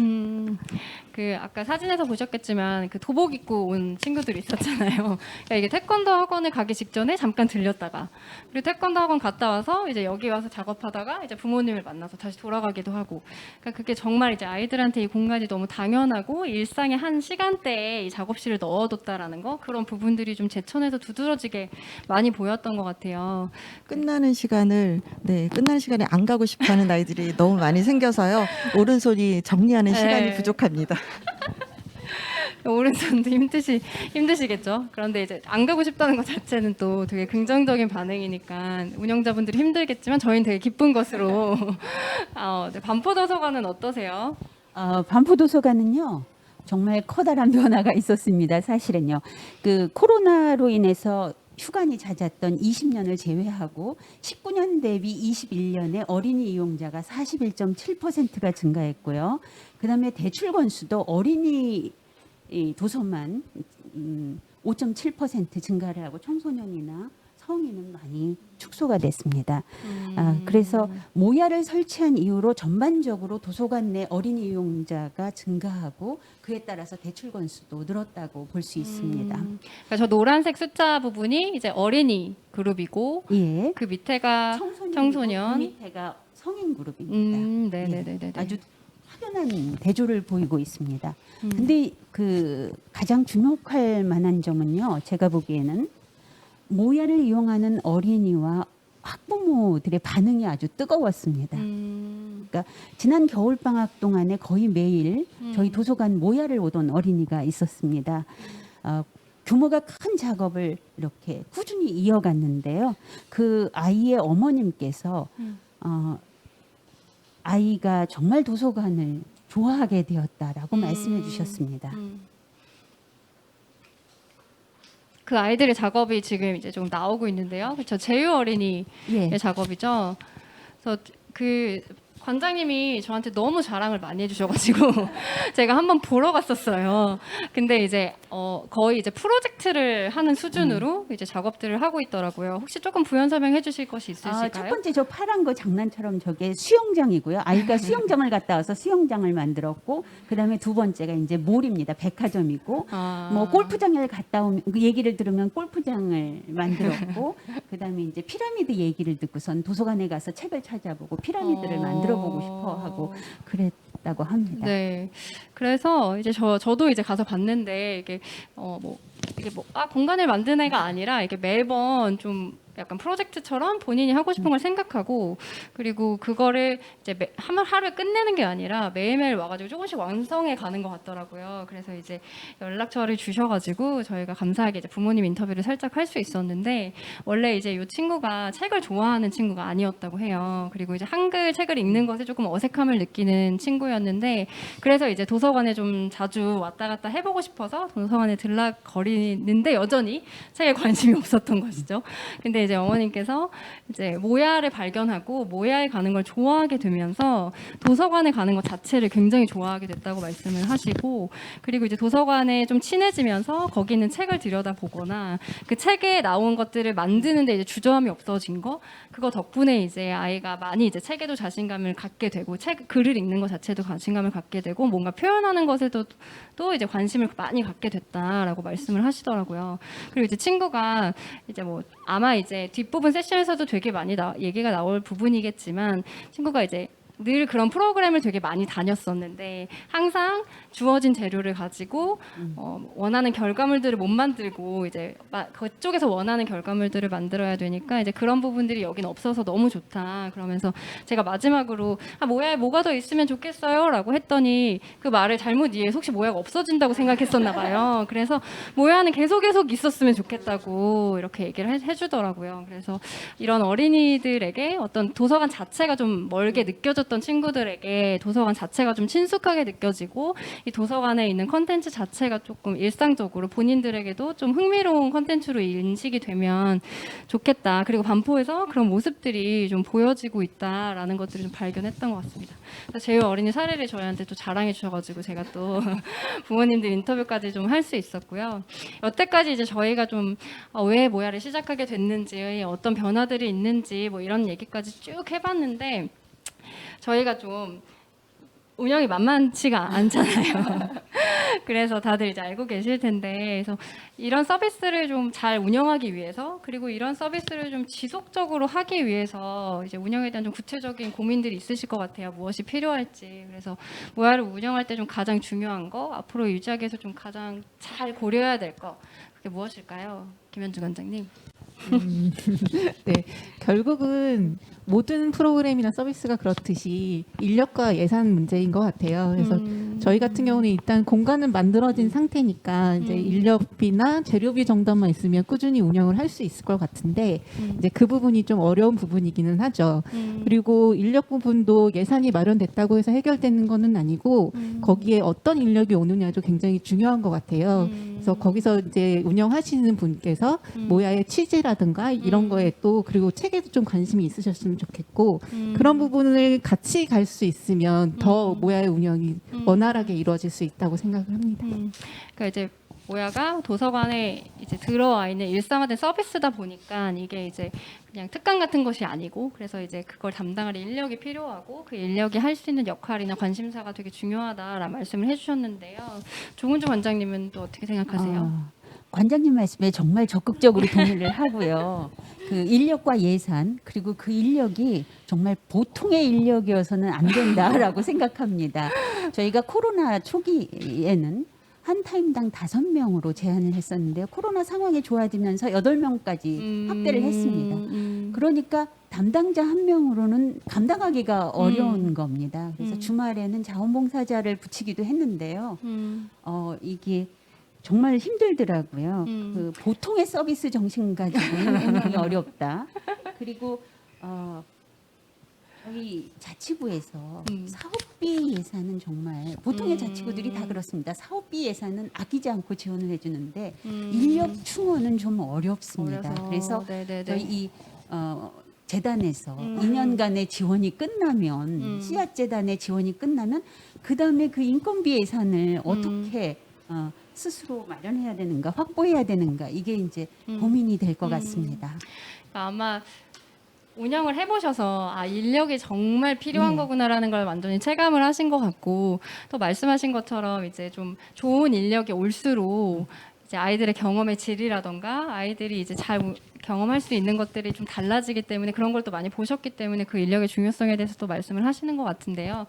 그 아까 사진에서 보셨겠지만 그 도복 입고 온 친구들이 있었잖아요. 그러니까 이게 태권도 학원을 가기 직전에 잠깐 들렸다가, 그리고 태권도 학원 갔다 와서 이제 여기 와서 작업하다가 이제 부모님을 만나서 다시 돌아가기도 하고, 그러니까 그게 정말 이제 아이들한테 이 공간이 너무 당연하고 일상의 한 시간대에 이 작업실을 넣어뒀다라는 거, 그런 부분들이 좀 제천에서 두드러지게 많이 보였던 것 같아요.
끝나는 시간에 안 가고 싶어하는 아이들이 너무 많이 생겨서요. 오른손이 정리하는 시간이 부족합니다.
오른손도 힘드시겠죠. 그런데 이제 안 가고 싶다는 것 자체는 또 되게 긍정적인 반응이니까 운영자분들이 힘들겠지만 저희는 되게 기쁜 것으로. 네, 반포도서관은 어떠세요?
반포도서관은요 정말 커다란 변화가 있었습니다. 사실은요, 그 코로나로 인해서 휴관이 잦았던 20년을 제외하고 19년 대비 21년에 어린이 이용자가 41.7%가 증가했고요. 그다음에 대출 건수도 어린이 도서만 5.7% 증가를 하고 청소년이나 성인은 많이 축소가 됐습니다. 그래서 모야를 설치한 이후로 전반적으로 도서관 내 어린이 이용자가 증가하고 그에 따라서 대출 건수도 늘었다고 볼 수 있습니다.
그러니까 저 노란색 숫자 부분이 이제 어린이 그룹이고,
예.
그 밑에가 청소년.
그 밑에가 성인 그룹입니다.
네네네네.
아주 확연한 대조를 보이고 있습니다. 근데 그 가장 주목할 만한 점은요, 제가 보기에는 모야를 이용하는 어린이와 학부모들의 반응이 아주 뜨거웠습니다. 그러니까 지난 겨울 방학 동안에 거의 매일 저희 도서관 모야를 오던 어린이가 있었습니다. 규모가 큰 작업을 이렇게 꾸준히 이어갔는데요. 그 아이의 어머님께서 아이가 정말 도서관을 좋아하게 되었다라고 말씀해 주셨습니다.
그 아이들의 작업이 지금 이제 좀 나오고 있는데요. 그렇죠. 제유 어린이의
예.
작업이죠. 그래서 그 관장님이 저한테 너무 자랑을 많이 해주셔가지고 제가 한번 보러 갔었어요. 근데 이제 거의 이제 프로젝트를 하는 수준으로 이제 작업들을 하고 있더라고요. 혹시 조금 부연 설명해 주실 것이 있으실까요?
첫 번째 저 파란 거 장난처럼 저게 수영장이고요. 아이가 수영장을 갔다 와서 수영장을 만들었고, 그다음에 두 번째가 이제 몰입니다. 백화점이고, 뭐 골프장을 갔다 오면 그 얘기를 들으면 골프장을 만들었고, 그다음에 이제 피라미드 얘기를 듣고선 도서관에 가서 책을 찾아보고 피라미드를 만들어 보고 싶어 하고 그랬다고 합니다.
네. 그래서 이제 저도 이제 가서 봤는데 이게 공간을 만드는 애가 아니라 이게 매번 좀 약간 프로젝트처럼 본인이 하고 싶은 걸 생각하고, 그리고 그거를 이제 하루에 끝내는 게 아니라 매일매일 와가지고 조금씩 완성해 가는 것 같더라고요. 그래서 이제 연락처를 주셔가지고 저희가 감사하게 이제 부모님 인터뷰를 살짝 할 수 있었는데, 원래 이제 이 친구가 책을 좋아하는 친구가 아니었다고 해요. 그리고 이제 한글 책을 읽는 것에 조금 어색함을 느끼는 친구였는데, 그래서 이제 도서관에 좀 자주 왔다 갔다 해보고 싶어서 도서관에 들락거리는데 여전히 책에 관심이 없었던 것이죠. 근데 이제 어머님께서 이제 모야를 발견하고 모야에 가는 걸 좋아하게 되면서 도서관에 가는 것 자체를 굉장히 좋아하게 됐다고 말씀을 하시고, 그리고 이제 도서관에 좀 친해지면서 거기 있는 책을 들여다보거나 그 책에 나온 것들을 만드는데 이제 주저함이 없어진 거, 그거 덕분에 이제 아이가 많이 이제 책에도 자신감을 갖게 되고 글을 읽는 것 자체도 자신감을 갖게 되고 뭔가 표현하는 것에도 또 이제 관심을 많이 갖게 됐다라고 말씀을 하시더라고요. 그리고 이제 친구가 이제 뭐 아마 이제 뒷부분 세션에서도 되게 많이 얘기가 나올 부분이겠지만, 친구가 이제 늘 그런 프로그램을 되게 많이 다녔었는데 항상 주어진 재료를 가지고 원하는 결과물들을 못 만들고 이제 그쪽에서 원하는 결과물들을 만들어야 되니까 이제 그런 부분들이 여긴 없어서 너무 좋다. 그러면서 제가 마지막으로 모야에 뭐가 더 있으면 좋겠어요? 라고 했더니 그 말을 잘못 이해해서 혹시 모야가 없어진다고 생각했었나 봐요. 그래서 모야는 계속 있었으면 좋겠다고 이렇게 얘기를 해주더라고요. 그래서 이런 어린이들에게 어떤 도서관 자체가 좀 멀게 느껴졌던 친구들에게 도서관 자체가 좀 친숙하게 느껴지고 이 도서관에 있는 컨텐츠 자체가 조금 일상적으로 본인들에게도 좀 흥미로운 컨텐츠로 인식이 되면 좋겠다. 그리고 반포에서 그런 모습들이 좀 보여지고 있다라는 것들을 좀 발견했던 것 같습니다. 그래서 제휴 어린이 사례를 저희한테 또 자랑해 주셔가지고 제가 또 부모님들 인터뷰까지 좀 할 수 있었고요. 여태까지 이제 저희가 좀 왜 모야를 시작하게 됐는지, 어떤 변화들이 있는지 뭐 이런 얘기까지 쭉 해봤는데, 저희가 좀 운영이 만만치가 않잖아요. 그래서 다들 이제 알고 계실 텐데, 그래서 이런 서비스를 좀 잘 운영하기 위해서, 그리고 이런 서비스를 좀 지속적으로 하기 위해서 이제 운영에 대한 좀 구체적인 고민들이 있으실 것 같아요. 무엇이 필요할지. 그래서 모야를 운영할 때 좀 가장 중요한 거, 앞으로 유지하기 위해서 좀 가장 잘 고려해야 될 거, 그게 무엇일까요? 김현주 관장님.
네, 결국은 모든 프로그램이나 서비스가 그렇듯이 인력과 예산 문제인 것 같아요. 그래서 저희 같은 경우는 일단 공간은 만들어진 상태니까 이제 인력비나 재료비 정도만 있으면 꾸준히 운영을 할 수 있을 것 같은데 이제 그 부분이 좀 어려운 부분이기는 하죠. 그리고 인력 부분도 예산이 마련됐다고 해서 해결되는 것은 아니고 거기에 어떤 인력이 오느냐도 굉장히 중요한 것 같아요. 그래서 거기서 이제 운영하시는 분께서 모야의 취지라든가 이런 거에 또 그리고 책에도 좀 관심이 있으셨으면 좋겠고 그런 부분을 같이 갈 수 있으면 더 모야의 운영이 원활하게 이루어질 수 있다고 생각을 합니다.
그러니까 이제 모야가 도서관에 이제 들어와 있는 일상화된 서비스다 보니까 이게 이제 그냥 특강 같은 것이 아니고, 그래서 이제 그걸 담당할 인력이 필요하고 그 인력이 할 수 있는 역할이나 관심사가 되게 중요하다라는 말씀을 해주셨는데요. 조은주 관장님은 또 어떻게 생각하세요?
관장님 말씀에 정말 적극적으로 동의를 하고요. 그 인력과 예산, 그리고 그 인력이 정말 보통의 인력이어서는 안 된다라고 생각합니다. 저희가 코로나 초기에는 한 타임당 5명으로 제한을 했었는데요. 코로나 상황이 좋아지면서 8명까지 확대를 했습니다. 그러니까 담당자 한 명으로는 감당하기가 어려운 겁니다. 그래서 주말에는 자원봉사자를 붙이기도 했는데요. 이게 정말 힘들더라고요. 그 보통의 서비스 정신 가지고는 운영이 어렵다. 그리고 저희 자치구에서 사업비 예산은 정말 보통의 자치구들이 다 그렇습니다. 사업비 예산은 아끼지 않고 지원을 해주는데 인력 충원은 좀 어렵습니다. 그래서 저희 이 재단에서 2년간의 지원이 끝나면 씨앗 재단의 지원이 끝나면 그 다음에 그 인건비 예산을 어떻게 스스로 마련해야 되는가, 확보해야 되는가, 이게 이제 고민이 될 것 같습니다.
아마 운영을 해보셔서 인력이 정말 필요한 거구나라는 걸 완전히 체감을 하신 것 같고, 또 말씀하신 것처럼 이제 좀 좋은 인력이 올수록 이제 아이들의 경험의 질이라던가 아이들이 이제 잘 경험할 수 있는 것들이 좀 달라지기 때문에 그런 걸 또 많이 보셨기 때문에 그 인력의 중요성에 대해서 또 말씀을 하시는 것 같은데요.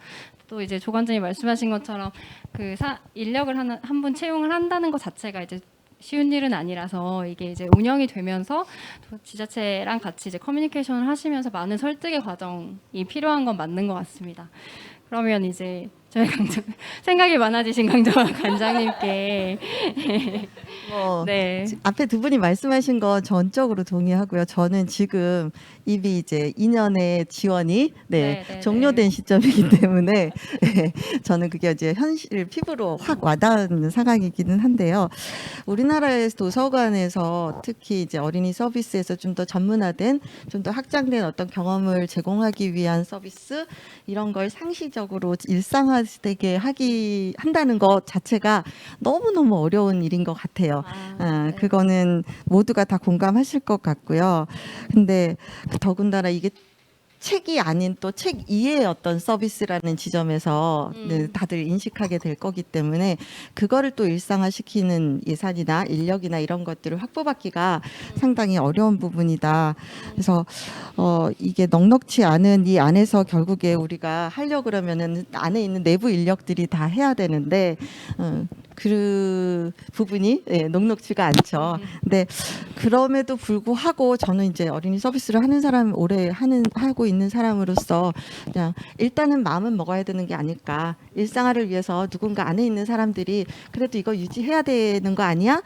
또 이제 조 관장님 말씀하신 것처럼 그 인력을 한 분 채용을 한다는 것 자체가 이제 쉬운 일은 아니라서 이게 이제 운영이 되면서 또 지자체랑 같이 이제 커뮤니케이션을 하시면서 많은 설득의 과정이 필요한 건 맞는 것 같습니다. 그러면 이제 저희 생각이 많아지신 강정환 관장님께 네.
앞에 두 분이 말씀하신 거 전적으로 동의하고요. 저는 지금 이미 이제 2년의 지원이 종료된 시점이기 때문에 저는 그게 이제 현실 피부로 확 와닿는 상황이기는 한데요. 우리나라의 도서관에서 특히 이제 어린이 서비스에서 좀 더 전문화된, 좀 더 확장된 어떤 경험을 제공하기 위한 서비스 이런 걸 상시적으로 일상화되게 한다는 것 자체가 너무너무 어려운 일인 것 같아요. 그거는 모두가 다 공감하실 것 같고요. 근데 더군다나 이게 책이 아닌 또 책 이외의 어떤 서비스라는 지점에서 다들 인식하게 될 거기 때문에 그거를 또 일상화시키는 예산이나 인력이나 이런 것들을 확보받기가 상당히 어려운 부분이다. 그래서 이게 넉넉치 않은 이 안에서 결국에 우리가 하려고 그러면은 안에 있는 내부 인력들이 다 해야 되는데 그 부분이 녹록지가 않죠. 근데 그럼에도 불구하고 저는 이제 어린이 서비스를 하는 사람 오래 하고 있는 사람으로서 그냥 일단은 마음은 먹어야 되는 게 아닐까. 일상화를 위해서 누군가 안에 있는 사람들이 그래도 이거 유지해야 되는 거 아니야?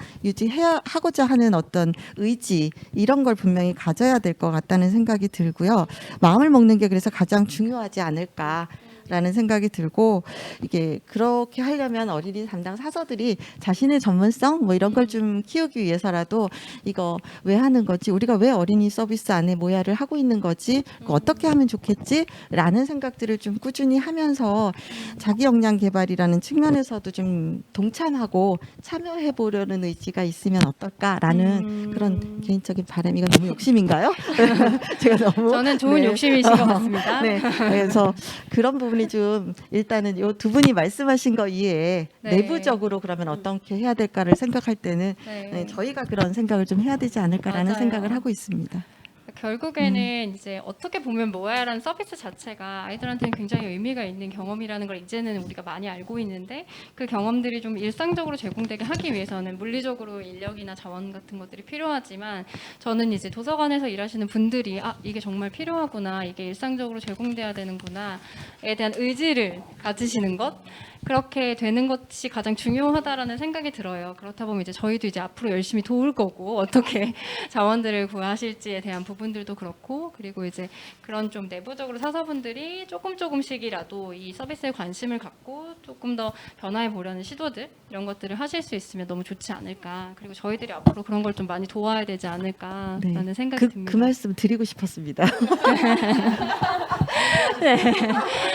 하고자 하는 어떤 의지 이런 걸 분명히 가져야 될 것 같다는 생각이 들고요. 마음을 먹는 게 그래서 가장 중요하지 않을까. 라는 생각이 들고, 이게 그렇게 하려면 어린이 담당 사서들이 자신의 전문성 뭐 이런 걸 좀 키우기 위해서라도 이거 왜 하는 거지? 우리가 왜 어린이 서비스 안에 모야를 하고 있는 거지? 어떻게 하면 좋겠지? 라는 생각들을 좀 꾸준히 하면서 자기 역량 개발이라는 측면에서도 좀 동참하고 참여해 보려는 의지가 있으면 어떨까라는 그런 개인적인 바람. 이건 너무 욕심인가요? 제가 너무
저는 좋은 욕심이신 것 같습니다.
네. 그래서 그런 부분이 좀 일단은 요 두 분이 말씀하신 거 이외에 내부적으로 그러면 어떻게 해야 될까를 생각할 때는 저희가 그런 생각을 좀 해야 되지 않을까라는
맞아요.
생각을 하고 있습니다.
결국에는 이제 어떻게 보면 모아야라는 서비스 자체가 아이들한테는 굉장히 의미가 있는 경험이라는 걸 이제는 우리가 많이 알고 있는데, 그 경험들이 좀 일상적으로 제공되게 하기 위해서는 물리적으로 인력이나 자원 같은 것들이 필요하지만, 저는 이제 도서관에서 일하시는 분들이 이게 정말 필요하구나, 이게 일상적으로 제공돼야 되는구나에 대한 의지를 가지시는 것, 그렇게 되는 것이 가장 중요하다라는 생각이 들어요. 그렇다 보면 이제 저희도 이제 앞으로 열심히 도울 거고, 어떻게 자원들을 구하실지에 대한 부분들도 그렇고, 그리고 이제 그런 좀 내부적으로 사서분들이 조금씩이라도 이 서비스에 관심을 갖고 조금 더 변화해 보려는 시도들, 이런 것들을 하실 수 있으면 너무 좋지 않을까. 그리고 저희들이 앞으로 그런 걸 좀 많이 도와야 되지 않을까라는 생각이 듭니다.
그 말씀 드리고 싶었습니다.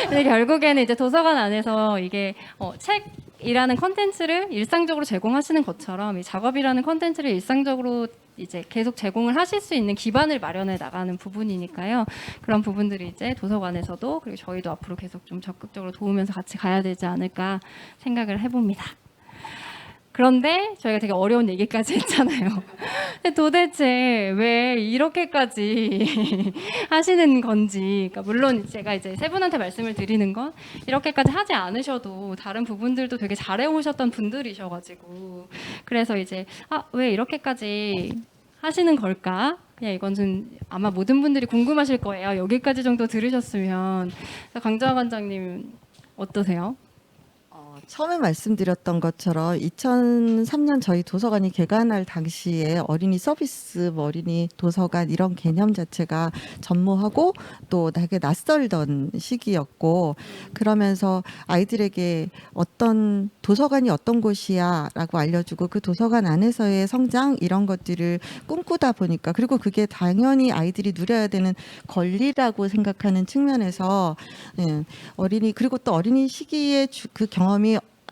근데 결국에는 이제 도서관 안에서 이게 책이라는 컨텐츠를 일상적으로 제공하시는 것처럼 이 작업이라는 컨텐츠를 일상적으로 이제 계속 제공을 하실 수 있는 기반을 마련해 나가는 부분이니까요. 그런 부분들이 이제 도서관에서도, 그리고 저희도 앞으로 계속 좀 적극적으로 도우면서 같이 가야 되지 않을까 생각을 해봅니다. 그런데 저희가 되게 어려운 얘기까지 했잖아요. 근데 도대체 왜 이렇게까지 하시는 건지, 그러니까 물론 제가 이제 세 분한테 말씀을 드리는 건 이렇게까지 하지 않으셔도 다른 부분들도 되게 잘해 오셨던 분들이셔가지고, 그래서 이제 왜 이렇게까지 하시는 걸까? 그냥 이건 아마 모든 분들이 궁금하실 거예요. 여기까지 정도 들으셨으면. 강정화 관장님 어떠세요?
처음에 말씀드렸던 것처럼 2003년 저희 도서관이 개관할 당시에 어린이 서비스, 어린이 도서관 이런 개념 자체가 전무하고 또 되게 낯설던 시기였고, 그러면서 아이들에게 어떤 도서관이 어떤 곳이야 라고 알려주고 그 도서관 안에서의 성장 이런 것들을 꿈꾸다 보니까, 그리고 그게 당연히 아이들이 누려야 되는 권리라고 생각하는 측면에서 어린이, 그리고 또 어린이 시기의 그 경험이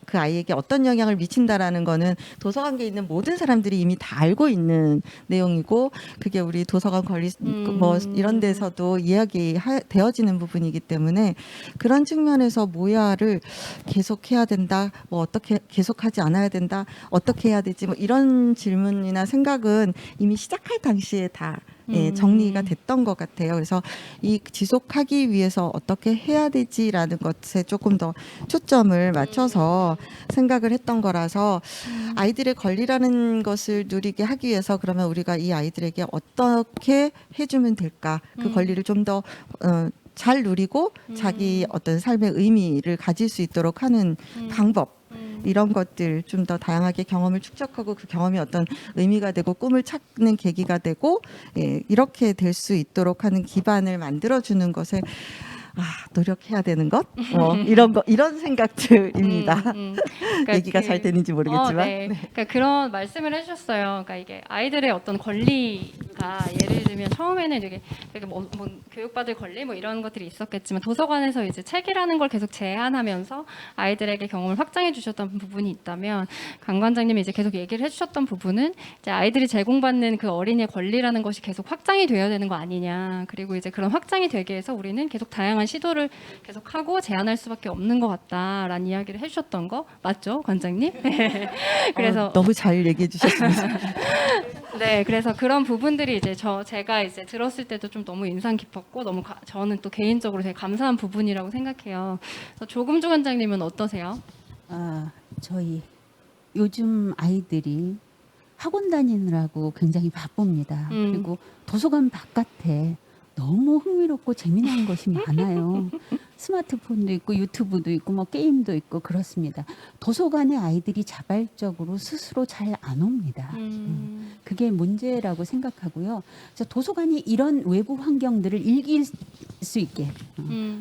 그 아이에게 어떤 영향을 미친다라는 거는 도서관계에 있는 모든 사람들이 이미 다 알고 있는 내용이고, 그게 우리 도서관 권리 뭐 이런 데서도 이야기 되어지는 부분이기 때문에, 그런 측면에서 모야를 계속해야 된다, 뭐 어떻게 계속하지 않아야 된다, 어떻게 해야 되지, 뭐 이런 질문이나 생각은 이미 시작할 당시에 다 정리가 됐던 것 같아요. 그래서 이 지속하기 위해서 어떻게 해야 되지라는 것에 조금 더 초점을 맞춰서 생각을 했던 거라서, 아이들의 권리라는 것을 누리게 하기 위해서 그러면 우리가 이 아이들에게 어떻게 해주면 될까, 그 권리를 좀 더 잘 누리고 자기 어떤 삶의 의미를 가질 수 있도록 하는 방법 이런 것들 좀 더 다양하게 경험을 축적하고 그 경험이 어떤 의미가 되고 꿈을 찾는 계기가 되고 이렇게 될 수 있도록 하는 기반을 만들어주는 것에 노력해야 되는 것 이런 생각들입니다.
그러니까
얘기가 잘 되는지 모르겠지만
네. 그러니까 그런 말씀을 해주셨어요. 그러니까 이게 아이들의 어떤 권리가 예를 들면 처음에는 되게 뭐 교육받을 권리 뭐 이런 것들이 있었겠지만 도서관에서 이제 책이라는 걸 계속 제한하면서 아이들에게 경험을 확장해 주셨던 부분이 있다면 강 관장님이 이제 계속 얘기를 해주셨던 부분은 이제 아이들이 제공받는 그 어린이의 권리라는 것이 계속 확장이 되어야 되는 거 아니냐. 그리고 이제 그런 확장이 되기 위해서 우리는 계속 다양한 시도를 계속하고 제한할 수밖에 없는 것 같다라는 이야기를 해주셨던 거 맞죠, 관장님? 그래서
너무 잘 얘기해 주셨습니다.
네, 그래서 그런 부분들이 이제 제가 이제 들었을 때도 좀 너무 인상 깊었고 너무 저는 또 개인적으로 되게 감사한 부분이라고 생각해요. 그래서 조금주 관장님은 어떠세요?
저희 요즘 아이들이 학원 다니느라고 굉장히 바쁩니다. 그리고 도서관 바깥에 너무 흥미롭고 재미난 것이 많아요. 스마트폰도 있고 유튜브도 있고 뭐 게임도 있고 그렇습니다. 도서관에 아이들이 자발적으로 스스로 잘 안 옵니다. 그게 문제라고 생각하고요. 그래서 도서관이 이런 외부 환경들을 읽을 수 있게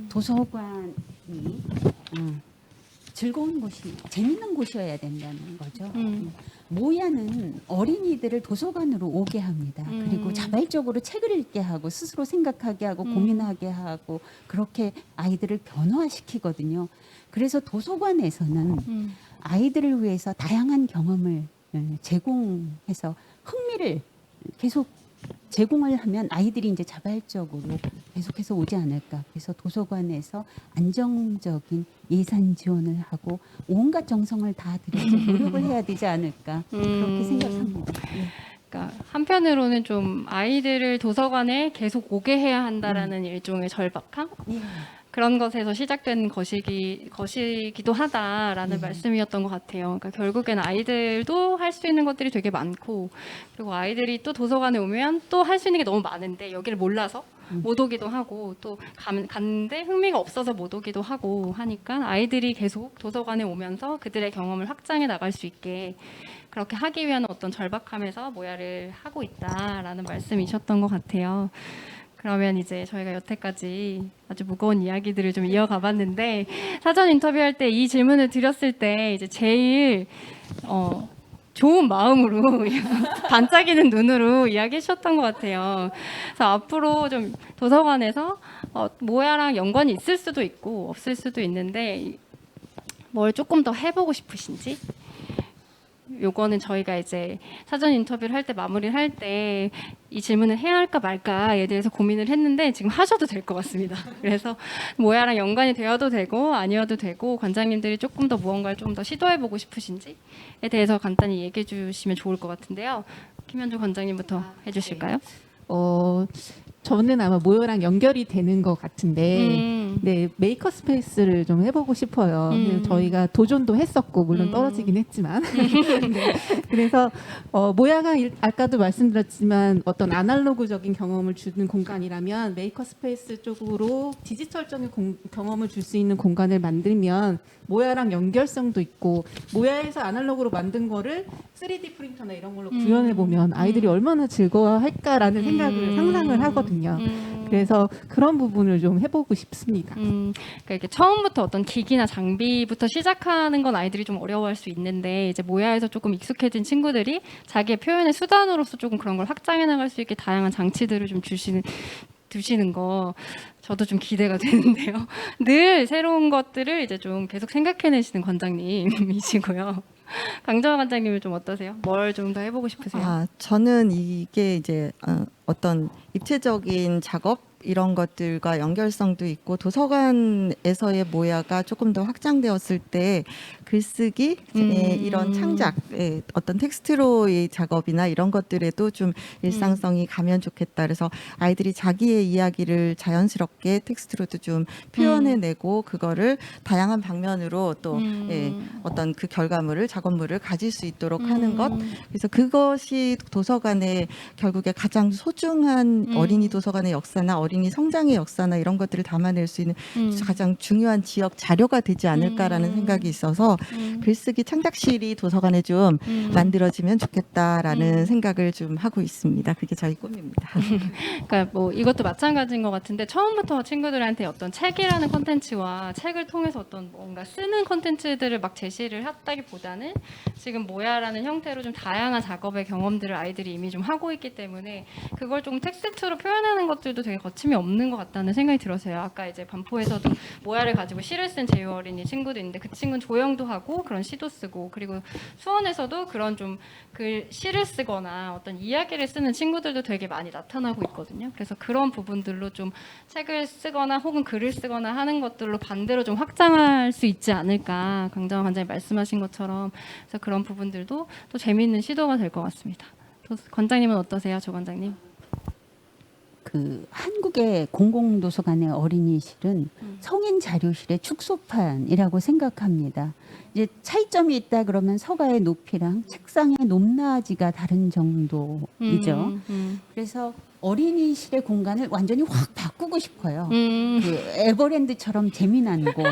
도서관이 즐거운 곳이 재밌는 곳이어야 된다는 거죠. 모야는 어린이들을 도서관으로 오게 합니다. 그리고 자발적으로 책을 읽게 하고 스스로 생각하게 하고 고민하게 하고 그렇게 아이들을 변화시키거든요. 그래서 도서관에서는 아이들을 위해서 다양한 경험을 제공해서 흥미를 계속 제공을 하면 아이들이 이제 자발적으로 계속해서 오지 않을까. 그래서 도서관에서 안정적인 예산 지원을 하고 온갖 정성을 다 들여서 노력을 해야 되지 않을까. 그렇게 생각합니다. 네.
그러니까 한편으로는 좀 아이들을 도서관에 계속 오게 해야 한다라는 일종의 절박함?
예.
그런 것에서 시작된 것이기도 하다라는 말씀이었던 것 같아요. 그러니까 결국에는 아이들도 할 수 있는 것들이 되게 많고 그리고 아이들이 또 도서관에 오면 또 할 수 있는 게 너무 많은데 여기를 몰라서 못 오기도 하고 또 갔는데 흥미가 없어서 못 오기도 하고 하니까 아이들이 계속 도서관에 오면서 그들의 경험을 확장해 나갈 수 있게 그렇게 하기 위한 어떤 절박함에서 모야를 하고 있다라는 말씀이셨던 것 같아요. 그러면 이제 저희가 여태까지 아주 무거운 이야기들을 좀 이어가 봤는데 사전 인터뷰할 때 이 질문을 드렸을 때 이제 제일 좋은 마음으로 반짝이는 눈으로 이야기해 주셨던 것 같아요. 그래서 앞으로 좀 도서관에서 모야랑 연관이 있을 수도 있고 없을 수도 있는데 뭘 조금 더 해보고 싶으신지 요거는 저희가 이제 사전 인터뷰를 할 때 마무리를 할 때 이 질문을 해야 할까 말까에 대해서 고민을 했는데 지금 하셔도 될 것 같습니다. 그래서 모야랑 연관이 되어도 되고 아니어도 되고 관장님들이 조금 더 무언가를 좀 더 시도해보고 싶으신지에 대해서 간단히 얘기해 주시면 좋을 것 같은데요. 김현주 관장님부터 해주실까요?
저는 아마 모여랑 연결이 되는 것 같은데, 네, 메이커 스페이스를 좀 해보고 싶어요. 그래서 저희가 도전도 했었고, 물론 떨어지긴 했지만. 네, 그래서 모야가 아까도 말씀드렸지만 어떤 아날로그적인 경험을 주는 공간이라면 메이커 스페이스 쪽으로 디지털적인 경험을 줄 수 있는 공간을 만들면 모야랑 연결성도 있고, 모야에서 아날로그로 만든 거를 3D 프린터나 이런 걸로 구현해 보면 아이들이 얼마나 즐거워할까라는 생각을 상상을 하거든요. 그래서 그런 부분을 좀 해보고 싶습니다.
그러니까 이렇게 처음부터 어떤 기기나 장비부터 시작하는 건 아이들이 좀 어려워할 수 있는데 이제 모야에서 조금 익숙해진 친구들이 자기의 표현의 수단으로서 조금 그런 걸 확장해 나갈 수 있게 다양한 장치들을 좀 두시는 거 저도 좀 기대가 되는데요. 늘 새로운 것들을 이제 좀 계속 생각해내시는 관장님이시고요. 강정화 관장님은 좀 어떠세요? 뭘 좀 더 해보고 싶으세요?
저는 이게 이제 어떤 입체적인 작업 이런 것들과 연결성도 있고 도서관에서의 모야가 조금 더 확장되었을 때 글쓰기 이런 창작 어떤 텍스트로의 작업이나 이런 것들에도 좀 일상성이 가면 좋겠다. 그래서 아이들이 자기의 이야기를 자연스럽게 텍스트로도 좀 표현해내고 그거를 다양한 방면으로 또 어떤 그 결과물을 작업물을 가질 수 있도록 하는 것. 그래서 그것이 도서관의 결국에 가장 소중한 어린이 도서관의 역사나 어린이 성장의 역사나 이런 것들을 담아낼 수 있는 가장 중요한 지역 자료가 되지 않을까라는 생각이 있어서 글쓰기 창작실이 도서관에 좀 만들어지면 좋겠다라는 생각을 좀 하고 있습니다. 그게 저희 꿈입니다.
그러니까 뭐 이것도 마찬가지인 것 같은데 처음부터 친구들한테 어떤 책이라는 콘텐츠와 책을 통해서 어떤 뭔가 쓰는 콘텐츠들을 막 제시를 했다기보다는 지금 모야라는 형태로 좀 다양한 작업의 경험들을 아이들이 이미 좀 하고 있기 때문에 그걸 좀 텍스트로 표현하는 것들도 되게 거침이 없는 것 같다는 생각이 들어서요. 아까 이제 반포에서도 모야를 가지고 시를 쓴 제휴 어린이 친구도 있는데 그 친구는 조형도 하고 그런 시도 쓰고 그리고 수원에서도 그런 좀 그 시를 쓰거나 어떤 이야기를 쓰는 친구들도 되게 많이 나타나고 있거든요. 그래서 그런 부분들로 좀 책을 쓰거나 혹은 글을 쓰거나 하는 것들로 반대로 좀 확장할 수 있지 않을까. 강정화 관장님 말씀하신 것처럼 그래서 그런 부분들도 또 재미있는 시도가 될 것 같습니다. 관장님은 어떠세요, 조 관장님?
그 한국의 공공도서관의 어린이실은 성인 자료실의 축소판이라고 생각합니다. 이제 차이점이 있다 그러면 서가의 높이랑 책상의 높낮이가 다른 정도이죠. 그래서 어린이실의 공간을 완전히 확 바꾸고 싶어요. 그 에버랜드처럼 재미난 곳.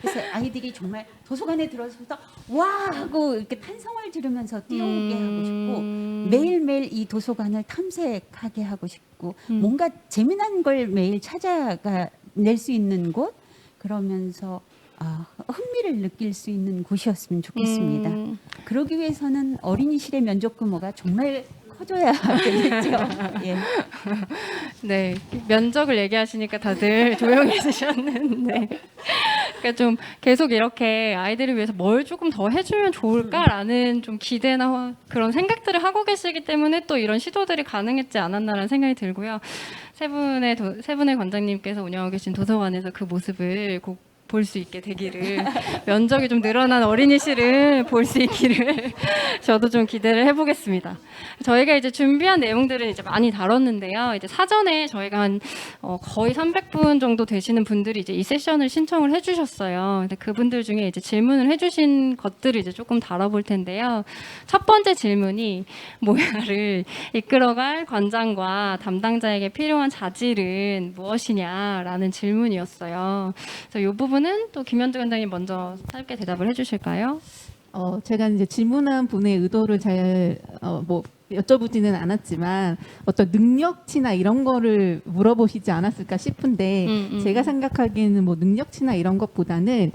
그래서 아이들이 정말 도서관에 들어서서 와 하고 이렇게 탄성을 지르면서 뛰어오게 하고 싶고 매일매일 이 도서관을 탐색하게 하고 싶고 뭔가 재미난 걸 매일 찾아가 낼 수 있는 곳 그러면서 흥미를 느낄 수 있는 곳이었으면 좋겠습니다. 그러기 위해서는 어린이실의 면접 규모가 정말 커져야 되겠죠. 예.
네, 면적을 얘기하시니까 다들 조용해지셨는데, 그러니까 좀 계속 이렇게 아이들을 위해서 뭘 조금 더 해주면 좋을까라는 좀 기대나 그런 생각들을 하고 계시기 때문에 또 이런 시도들이 가능했지 않았나라는 생각이 들고요. 세 분의 관장님께서 운영하고 계신 도서관에서 그 모습을 꼭 볼 수 있게 되기를 면적이 좀 늘어난 어린이실을 볼 수 있기를 저도 좀 기대를 해보겠습니다. 저희가 이제 준비한 내용들은 이제 많이 다뤘는데요. 이제 사전에 저희가 한 거의 300분 정도 되시는 분들이 이제 이 세션을 신청을 해주셨어요. 근데 그분들 중에 이제 질문을 해주신 것들을 이제 조금 다뤄볼 텐데요. 첫 번째 질문이 모야를 이끌어갈 관장과 담당자에게 필요한 자질은 무엇이냐라는 질문이었어요. 그래서 이 부분은 또 김현주 관장님 먼저 짧게 대답을 해주실까요?
제가 이제 질문한 분의 의도를 잘 여쭤보지는 않았지만 어떤 능력치나 이런 거를 물어보시지 않았을까 싶은데 제가 생각하기에는 뭐 능력치나 이런 것보다는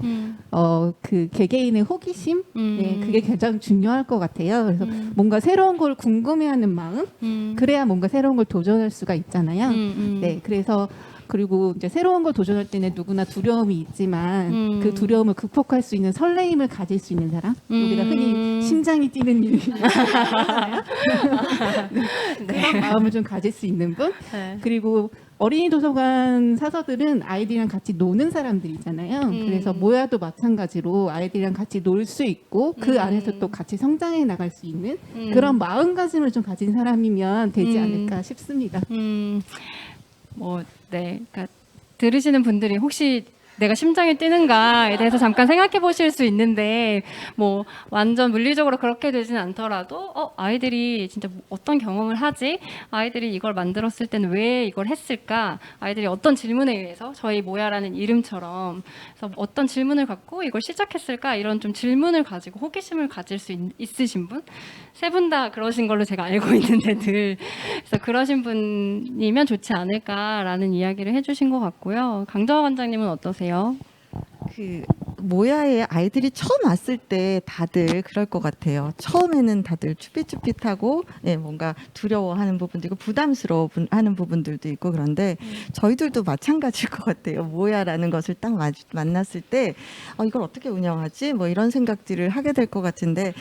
그 개개인의 호기심 네, 그게 가장 중요할 것 같아요. 그래서 뭔가 새로운 걸 궁금해하는 마음 그래야 뭔가 새로운 걸 도전할 수가 있잖아요. 네, 그래서 그리고 이제 새로운 걸 도전할 때는 누구나 두려움이 있지만 그 두려움을 극복할 수 있는 설레임을 가질 수 있는 사람 우리가 흔히 심장이 뛰는 일이 그런 마음을 좀 가질 수 있는 분
네.
그리고 어린이 도서관 사서들은 아이들이랑 같이 노는 사람들이잖아요. 그래서 모야도 마찬가지로 아이들이랑 같이 놀 수 있고 그 안에서 또 같이 성장해 나갈 수 있는 그런 마음가짐을 좀 가진 사람이면 되지 않을까 싶습니다.
네. 그러니까 들으시는 분들이 혹시 내가 심장이 뛰는가에 대해서 잠깐 생각해 보실 수 있는데 뭐 완전 물리적으로 그렇게 되지는 않더라도 아이들이 진짜 어떤 경험을 하지? 아이들이 이걸 만들었을 때는 왜 이걸 했을까? 아이들이 어떤 질문에 의해서 저희 모야라는 이름처럼 그래서 어떤 질문을 갖고 이걸 시작했을까? 이런 좀 질문을 가지고 호기심을 가질 수 있으신 분? 세 분 다 그러신 걸로 제가 알고 있는데 그래서 그러신 분이면 좋지 않을까라는 이야기를 해주신 것 같고요. 강정화 관장님은 어떠세요?
그 모야에 아이들이 처음 왔을 때 다들 그럴 것 같아요. 처음에는 다들 쭈삣쭈삣하고 뭔가 두려워하는 부분도 있고 부담스러워하는 부분들도 있고 그런데 저희들도 마찬가지일 것 같아요. 모야라는 것을 딱 만났을 때 이걸 어떻게 운영하지? 뭐 이런 생각들을 하게 될 것 같은데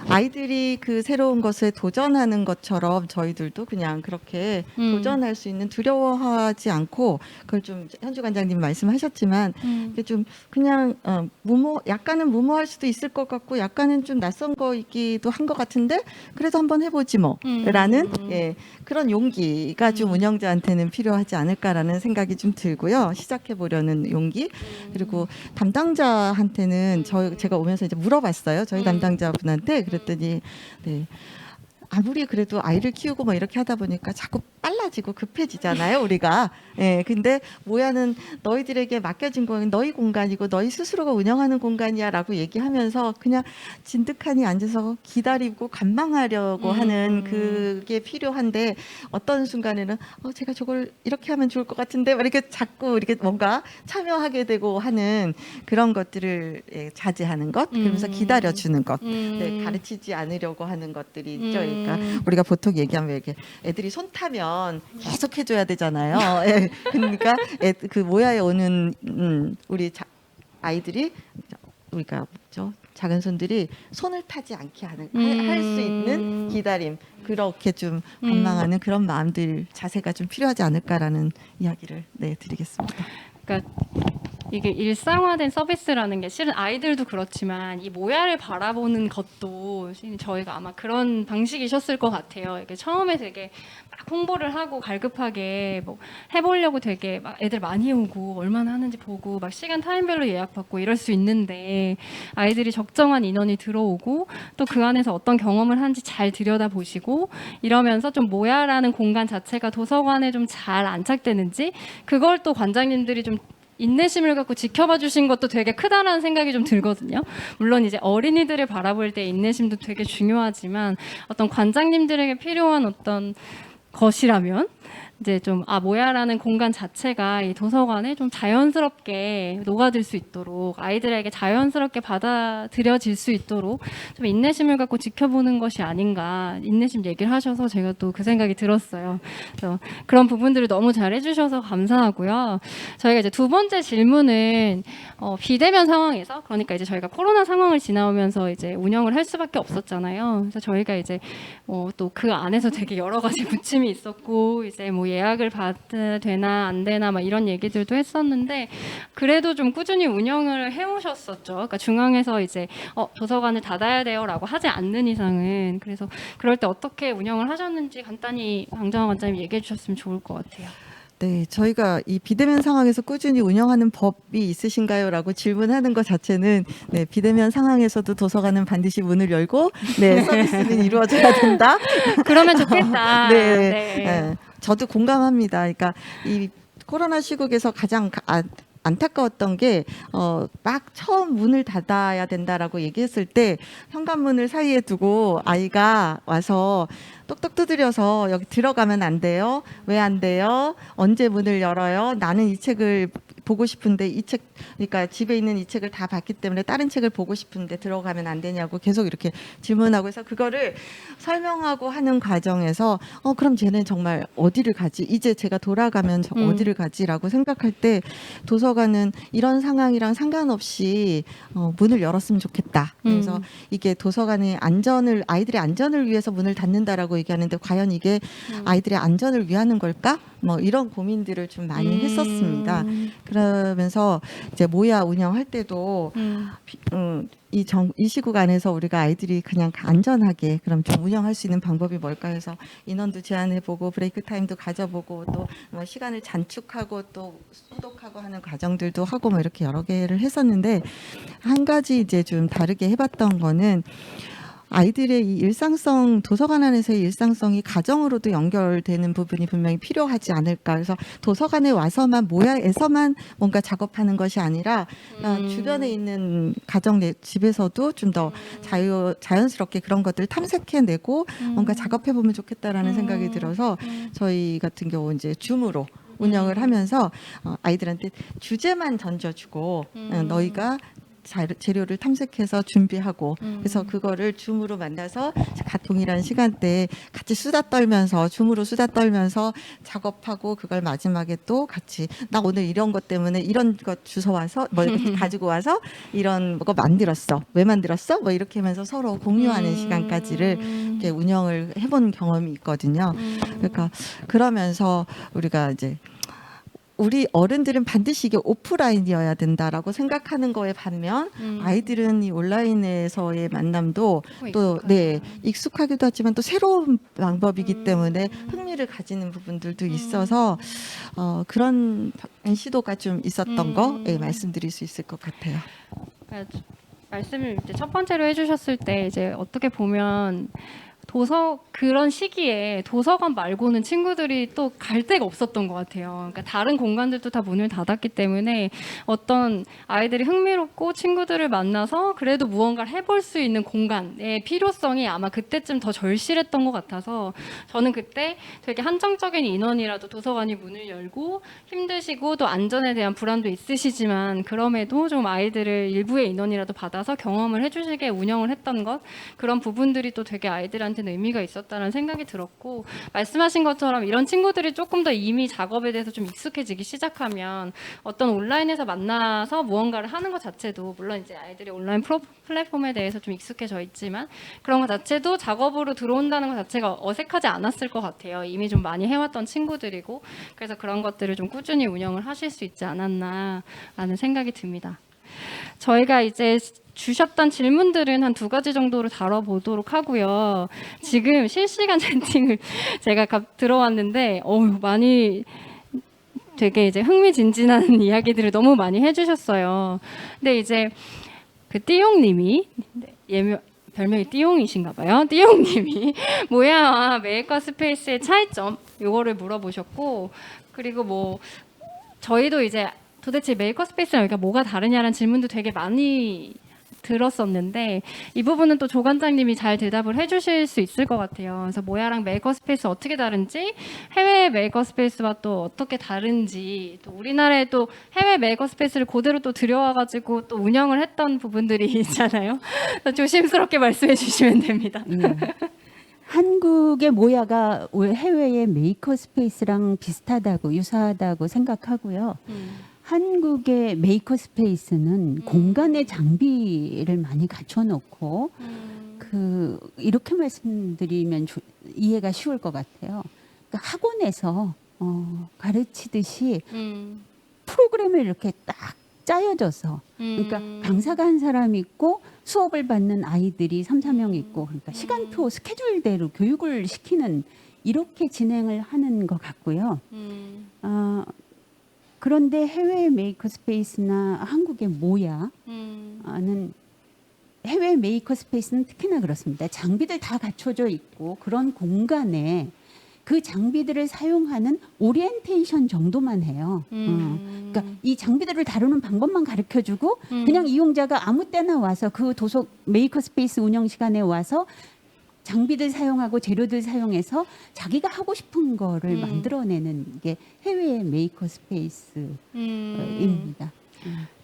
아이들이 그 새로운 것에 도전하는 것처럼 저희들도 그냥 그렇게 도전할 수 있는 두려워하지 않고 그걸 좀 현주 관장님 말씀하셨지만 이게 좀 그냥 약간은 무모할 수도 있을 것 같고 약간은 좀 낯선 거이기도 한 것 같은데 그래도 한번 해보지 뭐라는 그런 용기가 좀 운영자한테는 필요하지 않을까라는 생각이 좀 들고요. 시작해 보려는 용기 그리고 담당자한테는 제가 오면서 이제 물어봤어요. 저희 담당자분한테 그랬더니 아무리 그래도 아이를 키우고 뭐 이렇게 하다 보니까 자꾸 빨라지고 급해지잖아요, 우리가. 예, 근데 모야는 너희들에게 맡겨진 건 너희 공간이고 너희 스스로가 운영하는 공간이야라고 얘기하면서 그냥 진득하니 앉아서 기다리고 관망하려고 하는 그게 필요한데 어떤 순간에는 제가 저걸 이렇게 하면 좋을 것 같은데 막 이렇게 자꾸 이렇게 뭔가 참여하게 되고 하는 그런 것들을 자제하는 것, 그러면서 기다려주는 것, 네, 가르치지 않으려고 하는 것들이 있죠. 그러니까 우리가 보통 얘기하면 이렇게 애들이 손 타면 계속 해줘야 되잖아요. 예, 그러니까 그 모야에 오는 우리 아이들이 우리가 뭐죠? 작은 손들이 손을 타지 않게 하는 할 수 있는 기다림, 그렇게 좀 관망하는 그런 마음들 자세가 좀 필요하지 않을까라는 이야기를 드리겠습니다.
그러니까 이게 일상화된 서비스라는 게 실은 아이들도 그렇지만 이 모야를 바라보는 것도 실은 저희가 아마 그런 방식이셨을 것 같아요. 이게 처음에 되게 막 홍보를 하고 갈급하게 뭐 해보려고 되게 막 애들 많이 오고 얼마나 하는지 보고 막 시간 타임별로 예약받고 이럴 수 있는데 아이들이 적정한 인원이 들어오고 또 그 안에서 어떤 경험을 하는지 잘 들여다보시고 이러면서 좀 모야라는 공간 자체가 도서관에 좀 잘 안착되는지 그걸 또 관장님들이 좀 인내심을 갖고 지켜봐 주신 것도 되게 크다라는 생각이 좀 들거든요. 물론 이제 어린이들을 바라볼 때 인내심도 되게 중요하지만 어떤 관장님들에게 필요한 어떤 것이라면 이제 좀 모야라는 공간 자체가 이 도서관에 좀 자연스럽게 녹아들 수 있도록 아이들에게 자연스럽게 받아들여질 수 있도록 좀 인내심을 갖고 지켜보는 것이 아닌가 인내심 얘기를 하셔서 제가 또 그 생각이 들었어요. 그래서 그런 부분들을 너무 잘 해주셔서 감사하고요. 저희가 이제 두 번째 질문은 비대면 상황에서 그러니까 이제 저희가 코로나 상황을 지나오면서 이제 운영을 할 수밖에 없었잖아요. 그래서 저희가 이제 또 그 안에서 되게 여러 가지 부침이 있었고 이제 뭐 예약을 받아야 되나 안 되나 막 이런 얘기들도 했었는데 그래도 좀 꾸준히 운영을 해오셨었죠. 그러니까 중앙에서 이제 도서관을 닫아야 돼요라고 하지 않는 이상은 그래서 그럴 때 어떻게 운영을 하셨는지 간단히 강정화 원장님 얘기해 주셨으면 좋을 것 같아요.
네, 저희가 이 비대면 상황에서 꾸준히 운영하는 법이 있으신가요?라고 질문하는 것 자체는 비대면 상황에서도 도서관은 반드시 문을 열고 서비스는 이루어져야 된다.
그러면 좋겠다.
네. 저도 공감합니다. 그러니까 이 코로나 시국에서 가장 안타까웠던 게 막 처음 문을 닫아야 된다라고 얘기했을 때 현관문을 사이에 두고 아이가 와서 똑똑 두드려서 여기 들어가면 안 돼요. 왜 안 돼요? 언제 문을 열어요? 나는 이 책을 보고 싶은데 이 책, 그러니까 집에 있는 이 책을 다 봤기 때문에 다른 책을 보고 싶은데 들어가면 안 되냐고 계속 이렇게 질문하고 해서 그거를 설명하고 하는 과정에서 그럼 쟤는 정말 어디를 가지? 이제 제가 돌아가면 어디를 가지라고 생각할 때 도서관은 이런 상황이랑 상관없이 문을 열었으면 좋겠다. 그래서 이게 도서관의 안전을 아이들의 안전을 위해서 문을 닫는다라고 얘기하는데 과연 이게 아이들의 안전을 위하는 걸까? 뭐 이런 고민들을 좀 많이 했었습니다. 그러면서 이제 모야 운영할 때도 이 시국 안에서 우리가 아이들이 그냥 안전하게 그럼 좀 운영할 수 있는 방법이 뭘까 해서 인원도 제한해보고 브레이크 타임도 가져보고 또 뭐 시간을 단축하고 또 소독하고 하는 과정들도 하고 뭐 이렇게 여러 개를 했었는데 한 가지 이제 좀 다르게 해봤던 거는 아이들의 이 일상성 도서관 안에서의 일상성이 가정으로도 연결되는 부분이 분명히 필요하지 않을까. 그래서 도서관에 와서만 모야에서만 뭔가 작업하는 것이 아니라 주변에 있는 가정 내 집에서도 좀 더 자연스럽게 그런 것들을 탐색해내고 뭔가 작업해보면 좋겠다라는 생각이 들어서 저희 같은 경우 이제 줌으로 운영을 하면서 아이들한테 주제만 던져주고 너희가 재료를 탐색해서 준비하고 그래서 그거를 줌으로 만나서 동일한 시간대에 같이 수다 떨면서 줌으로 수다 떨면서 작업하고 그걸 마지막에 또 같이 나 오늘 이런 것 때문에 이런 것 주워 와서 뭐 이렇게 가지고 와서 이런 거 만들었어. 왜 만들었어? 뭐 이렇게 하면서 서로 공유하는 시간까지를 이렇게 운영을 해본 경험이 있거든요. 그러니까 그러면서 우리가 이제 우리 어른들은 반드시 이게 오프라인이어야 된다라고 생각하는 거에 반면 아이들은 이 온라인에서의 만남도 또 익숙하기도 하지만 또 새로운 방법이기 때문에 흥미를 가지는 부분들도 있어서 그런 시도가 좀 있었던 거 말씀드릴 수 있을 것 같아요.
그러니까 말씀을 이제 첫 번째로 해주셨을 때 이제 어떻게 보면 그런 시기에 도서관 말고는 친구들이 또 갈 데가 없었던 것 같아요. 그러니까 다른 공간들도 다 문을 닫았기 때문에 어떤 아이들이 흥미롭고 친구들을 만나서 그래도 무언가를 해볼 수 있는 공간의 필요성이 아마 그때쯤 더 절실했던 것 같아서 저는 그때 되게 한정적인 인원이라도 도서관이 문을 열고 힘드시고 또 안전에 대한 불안도 있으시지만 그럼에도 좀 아이들을 일부의 인원이라도 받아서 경험을 해주시게 운영을 했던 것, 그런 부분들이 또 되게 아이들한테는 의미가 있었다는 생각이 들었고, 말씀하신 것처럼 이런 친구들이 조금 더 이미 작업에 대해서 좀 익숙해지기 시작하면 어떤 온라인에서 만나서 무언가를 하는 것 자체도, 물론 이제 아이들이 온라인 플랫폼에 대해서 좀 익숙해져 있지만 그런 것 자체도 작업으로 들어온다는 것 자체가 어색하지 않았을 것 같아요. 이미 좀 많이 해왔던 친구들이고, 그래서 그런 것들을 좀 꾸준히 운영을 하실 수 있지 않았나라는 생각이 듭니다. 저희가 이제 주셨던 질문들은 한 2가지 정도로 다뤄보도록 하고요. 지금 실시간 채팅을 제가 들어왔는데 많이 되게 이제 흥미진진한 이야기들을 너무 많이 해주셨어요. 근데 이제 그 띠용님이, 별명이 띠용이신가 봐요. 띠용님이 모야와 메이커 스페이스의 차이점 요거를 물어보셨고, 그리고 뭐 저희도 이제 도대체 메이커 스페이스랑 여기가 뭐가 다르냐라는 질문도 되게 많이 들었었는데 이 부분은 또 조 관장님이 잘 대답을 해주실 수 있을 것 같아요. 그래서 모야랑 메이커 스페이스 어떻게 다른지, 해외 메이커 스페이스와 또 어떻게 다른지, 또 우리나라에 또 해외 메이커 스페이스를 그대로 또 들여와가지고 또 운영을 했던 부분들이 있잖아요. 조심스럽게 말씀해 주시면 됩니다.
한국의 모야가 해외의 메이커 스페이스랑 비슷하다고 유사하다고 생각하고요. 한국의 메이커 스페이스는 공간의 장비를 많이 갖춰놓고 이렇게 말씀드리면 이해가 쉬울 것 같아요. 그러니까 학원에서 가르치듯이 프로그램을 이렇게 딱 짜여져서, 그러니까 강사가 한 사람 있고 수업을 받는 아이들이 3, 4명 있고, 그러니까 시간표 스케줄대로 교육을 시키는, 이렇게 진행을 하는 것 같고요. 그런데 해외 메이커 스페이스나 한국의 모야는, 해외 메이커 스페이스는 특히나 그렇습니다. 장비들 다 갖춰져 있고 그런 공간에 그 장비들을 사용하는 오리엔테이션 정도만 해요. 그러니까 이 장비들을 다루는 방법만 가르쳐주고 그냥 이용자가 아무 때나 와서 그 메이커 스페이스 운영 시간에 와서 장비들 사용하고 재료들 사용해서 자기가 하고 싶은 거를 만들어내는 게 해외의 메이커 스페이스입니다.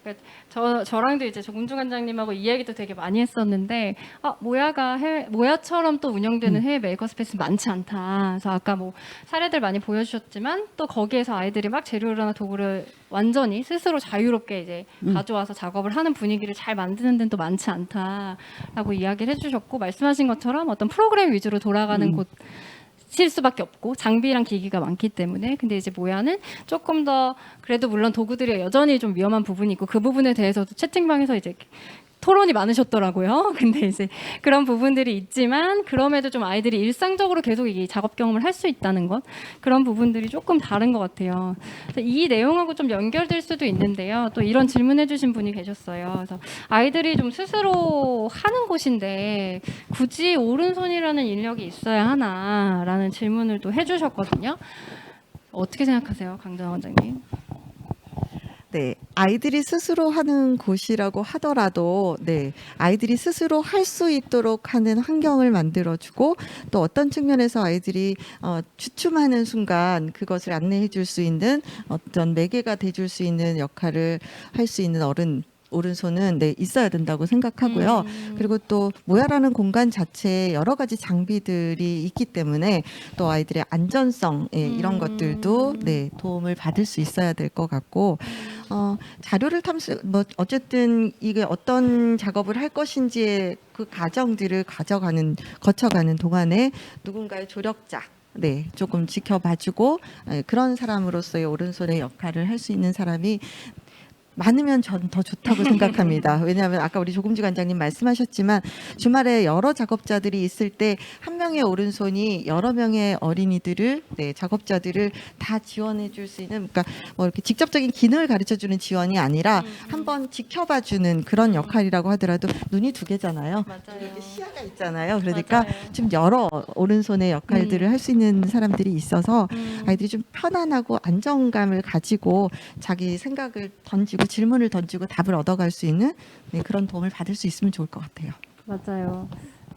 그러니까 저랑도 이제 조금주 관장님하고 이야기도 되게 많이 했었는데, 모야처럼 또 운영되는 해외 메이커 스페이스 많지 않다. 그래서 아까 뭐 사례들 많이 보여주셨지만 또 거기에서 아이들이 막 재료나 도구를 완전히 스스로 자유롭게 이제 가져와서 작업을 하는 분위기를 잘 만드는 데는 또 많지 않다라고 이야기를 해주셨고, 말씀하신 것처럼 어떤 프로그램 위주로 돌아가는 곳 실 수밖에 없고 장비랑 기기가 많기 때문에. 근데 이제 모야는 조금 더, 그래도 물론 도구들이 여전히 좀 위험한 부분이 있고 그 부분에 대해서도 채팅방에서 이제 토론이 많으셨더라고요. 근데 이제 그런 부분들이 있지만 그럼에도 좀 아이들이 일상적으로 계속 이 작업 경험을 할 수 있다는 것, 그런 부분들이 조금 다른 것 같아요. 그래서 이 내용하고 좀 연결될 수도 있는데요. 또 이런 질문해 주신 분이 계셨어요. 그래서 아이들이 좀 스스로 하는 곳인데 굳이 오른손이라는 인력이 있어야 하나라는 질문을 또 해주셨거든요. 어떻게 생각하세요, 강정 원장님?
네, 아이들이 스스로 하는 곳이라고 하더라도, 네, 아이들이 스스로 할 수 있도록 하는 환경을 만들어주고, 또 어떤 측면에서 아이들이 주춤하는 순간 그것을 안내해 줄 수 있는 어떤 매개가 돼줄 수 있는 역할을 할 수 있는 오른손은 있어야 된다고 생각하고요. 그리고 또 모야라는 공간 자체에 여러 가지 장비들이 있기 때문에 또 아이들의 안전성, 이런 것들도 도움을 받을 수 있어야 될 것 같고, 자료를 어쨌든 이게 어떤 작업을 할 것인지의 그 과정들을 거쳐가는 동안에 누군가의 조력자, 조금 지켜봐주고, 그런 사람으로서의 오른손의 역할을 할 수 있는 사람이 많으면 전 더 좋다고 생각합니다. 왜냐하면 아까 우리 조금주 관장님 말씀하셨지만 주말에 여러 작업자들이 있을 때 한 명의 오른손이 여러 명의 어린이들을 작업자들을 다 지원해 줄 수 있는 그러니까 뭐 이렇게 직접적인 기능을 가르쳐 주는 지원이 아니라 한번 지켜봐 주는 그런 역할이라고 하더라도 눈이 두 개잖아요.
맞아요.
이렇게 시야가 있잖아요. 그러니까
맞아요.
좀 여러 오른손의 역할들을 할 수 있는 사람들이 있어서 아이들이 좀 편안하고 안정감을 가지고 자기 생각을 던지고 질문을 던지고 답을 얻어갈 수 있는 그런 도움을 받을 수 있으면 좋을 것 같아요.
맞아요.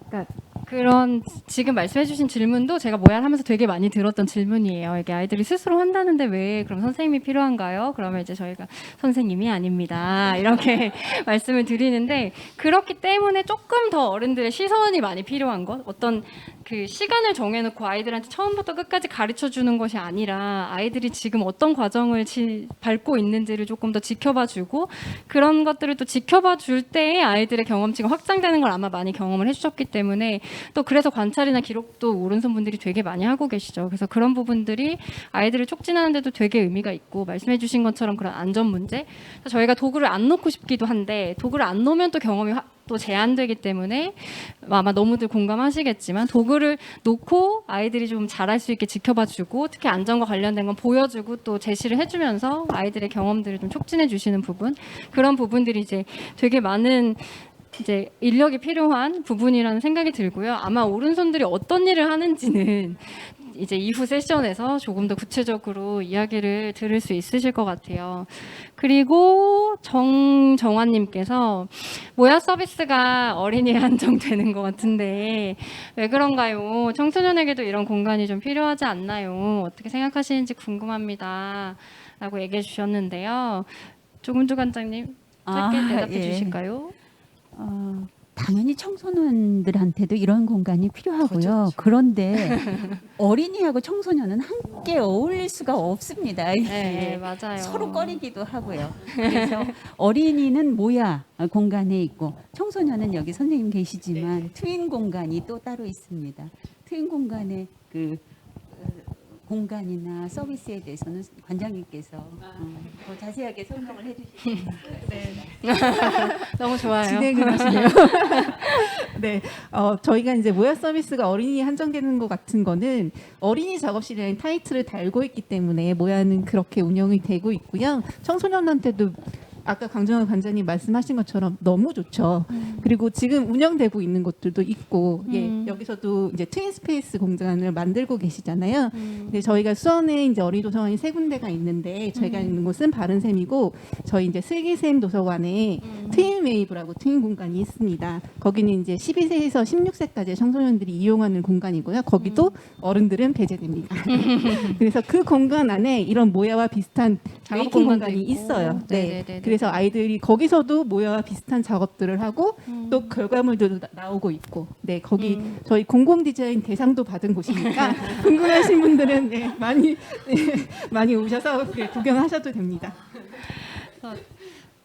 그러니까 그런 지금 말씀해주신 질문도 제가 모야를 하면서 되게 많이 들었던 질문이에요. 이게 아이들이 스스로 한다는데 왜 그럼 선생님이 필요한가요? 그러면 이제 저희가 선생님이 아닙니다. 이렇게 말씀을 드리는데 그렇기 때문에 조금 더 어른들의 시선이 많이 필요한 것, 어떤 그 시간을 정해놓고 아이들한테 처음부터 끝까지 가르쳐 주는 것이 아니라 아이들이 지금 어떤 과정을 밟고 있는지를 조금 더 지켜봐주고 그런 것들을 또 지켜봐줄 때에 아이들의 경험치가 확장되는 걸 아마 많이 경험을 해주셨기 때문에 또 그래서 관찰이나 기록도 오른손 분들이 되게 많이 하고 계시죠. 그래서 그런 부분들이 아이들을 촉진하는 데도 되게 의미가 있고 말씀해주신 것처럼 그런 안전 문제, 저희가 도구를 안 놓고 싶기도 한데 도구를 안 놓으면 또 경험이 또 제한되기 때문에 아마 너무들 공감하시겠지만 도구를 놓고 아이들이 좀 잘할 수 있게 지켜봐주고 특히 안전과 관련된 건 보여주고 또 제시를 해주면서 아이들의 경험들을 좀 촉진해 주시는 부분, 그런 부분들이 이제 되게 많은 이제 인력이 필요한 부분이라는 생각이 들고요. 아마 오른손들이 어떤 일을 하는지는 이제 이후 세션에서 조금 더 구체적으로 이야기를 들을 수 있으실 것 같아요. 그리고 정환님께서 모야 서비스가 어린이에 한정되는 것 같은데 왜 그런가요? 청소년에게도 이런 공간이 좀 필요하지 않나요? 어떻게 생각하시는지 궁금합니다. 라고 얘기해 주셨는데요. 조금주 관장님 짧게 대답해
예.
주실까요?
당연히 청소년들한테도 이런 공간이 필요하고요.
그렇죠.
그런데 어린이하고 청소년은 함께 어울릴 수가 없습니다.
네, 맞아요.
서로 꺼리기도 하고요. 그래서 어린이는 모야 공간에 있고 청소년은 여기 선생님 계시지만 트윈 공간이 또 따로 있습니다. 트윈 공간의 그 공간이나 서비스에 대해서는 관장님께서 더 자세하게 설명을 해주시죠.
너무 좋아요.
진행을 하시네요. 네, 저희가 이제 모야 서비스가 어린이에 한정되는 것 같은 거는 어린이 작업실이라는 타이틀을 달고 있기 때문에 모야는 그렇게 운영이 되고 있고요. 청소년한테도 아까 강정환 관장님 말씀하신 것처럼 너무 좋죠. 그리고 지금 운영되고 있는 곳들도 있고, 예, 여기서도 이제 트윈 스페이스 공간을 만들고 계시잖아요. 근데 저희가 수원에 이제 어린이 도서관이 3군데가 있는데 저희가 있는 곳은 바른샘이고 저희 이제 슬기샘 도서관에 트윈 웨이브라고 트윈 공간이 있습니다. 거기는 이제 12세에서 16세까지의 청소년들이 이용하는 공간이고요. 거기도 어른들은 배제됩니다. 그래서 그 공간 안에 이런 모야와 비슷한
작업
메이킹
공간도
공간이
있고.
있어요. 네.
네네네네.
그래서 아이들이 거기서도 모야와 비슷한 작업들을 하고 또 결과물들도 나오고 있고, 네, 거기 저희 공공 디자인 대상도 받은 곳이니까 궁금하신 분들은 많이 오셔서 구경하셔도 됩니다.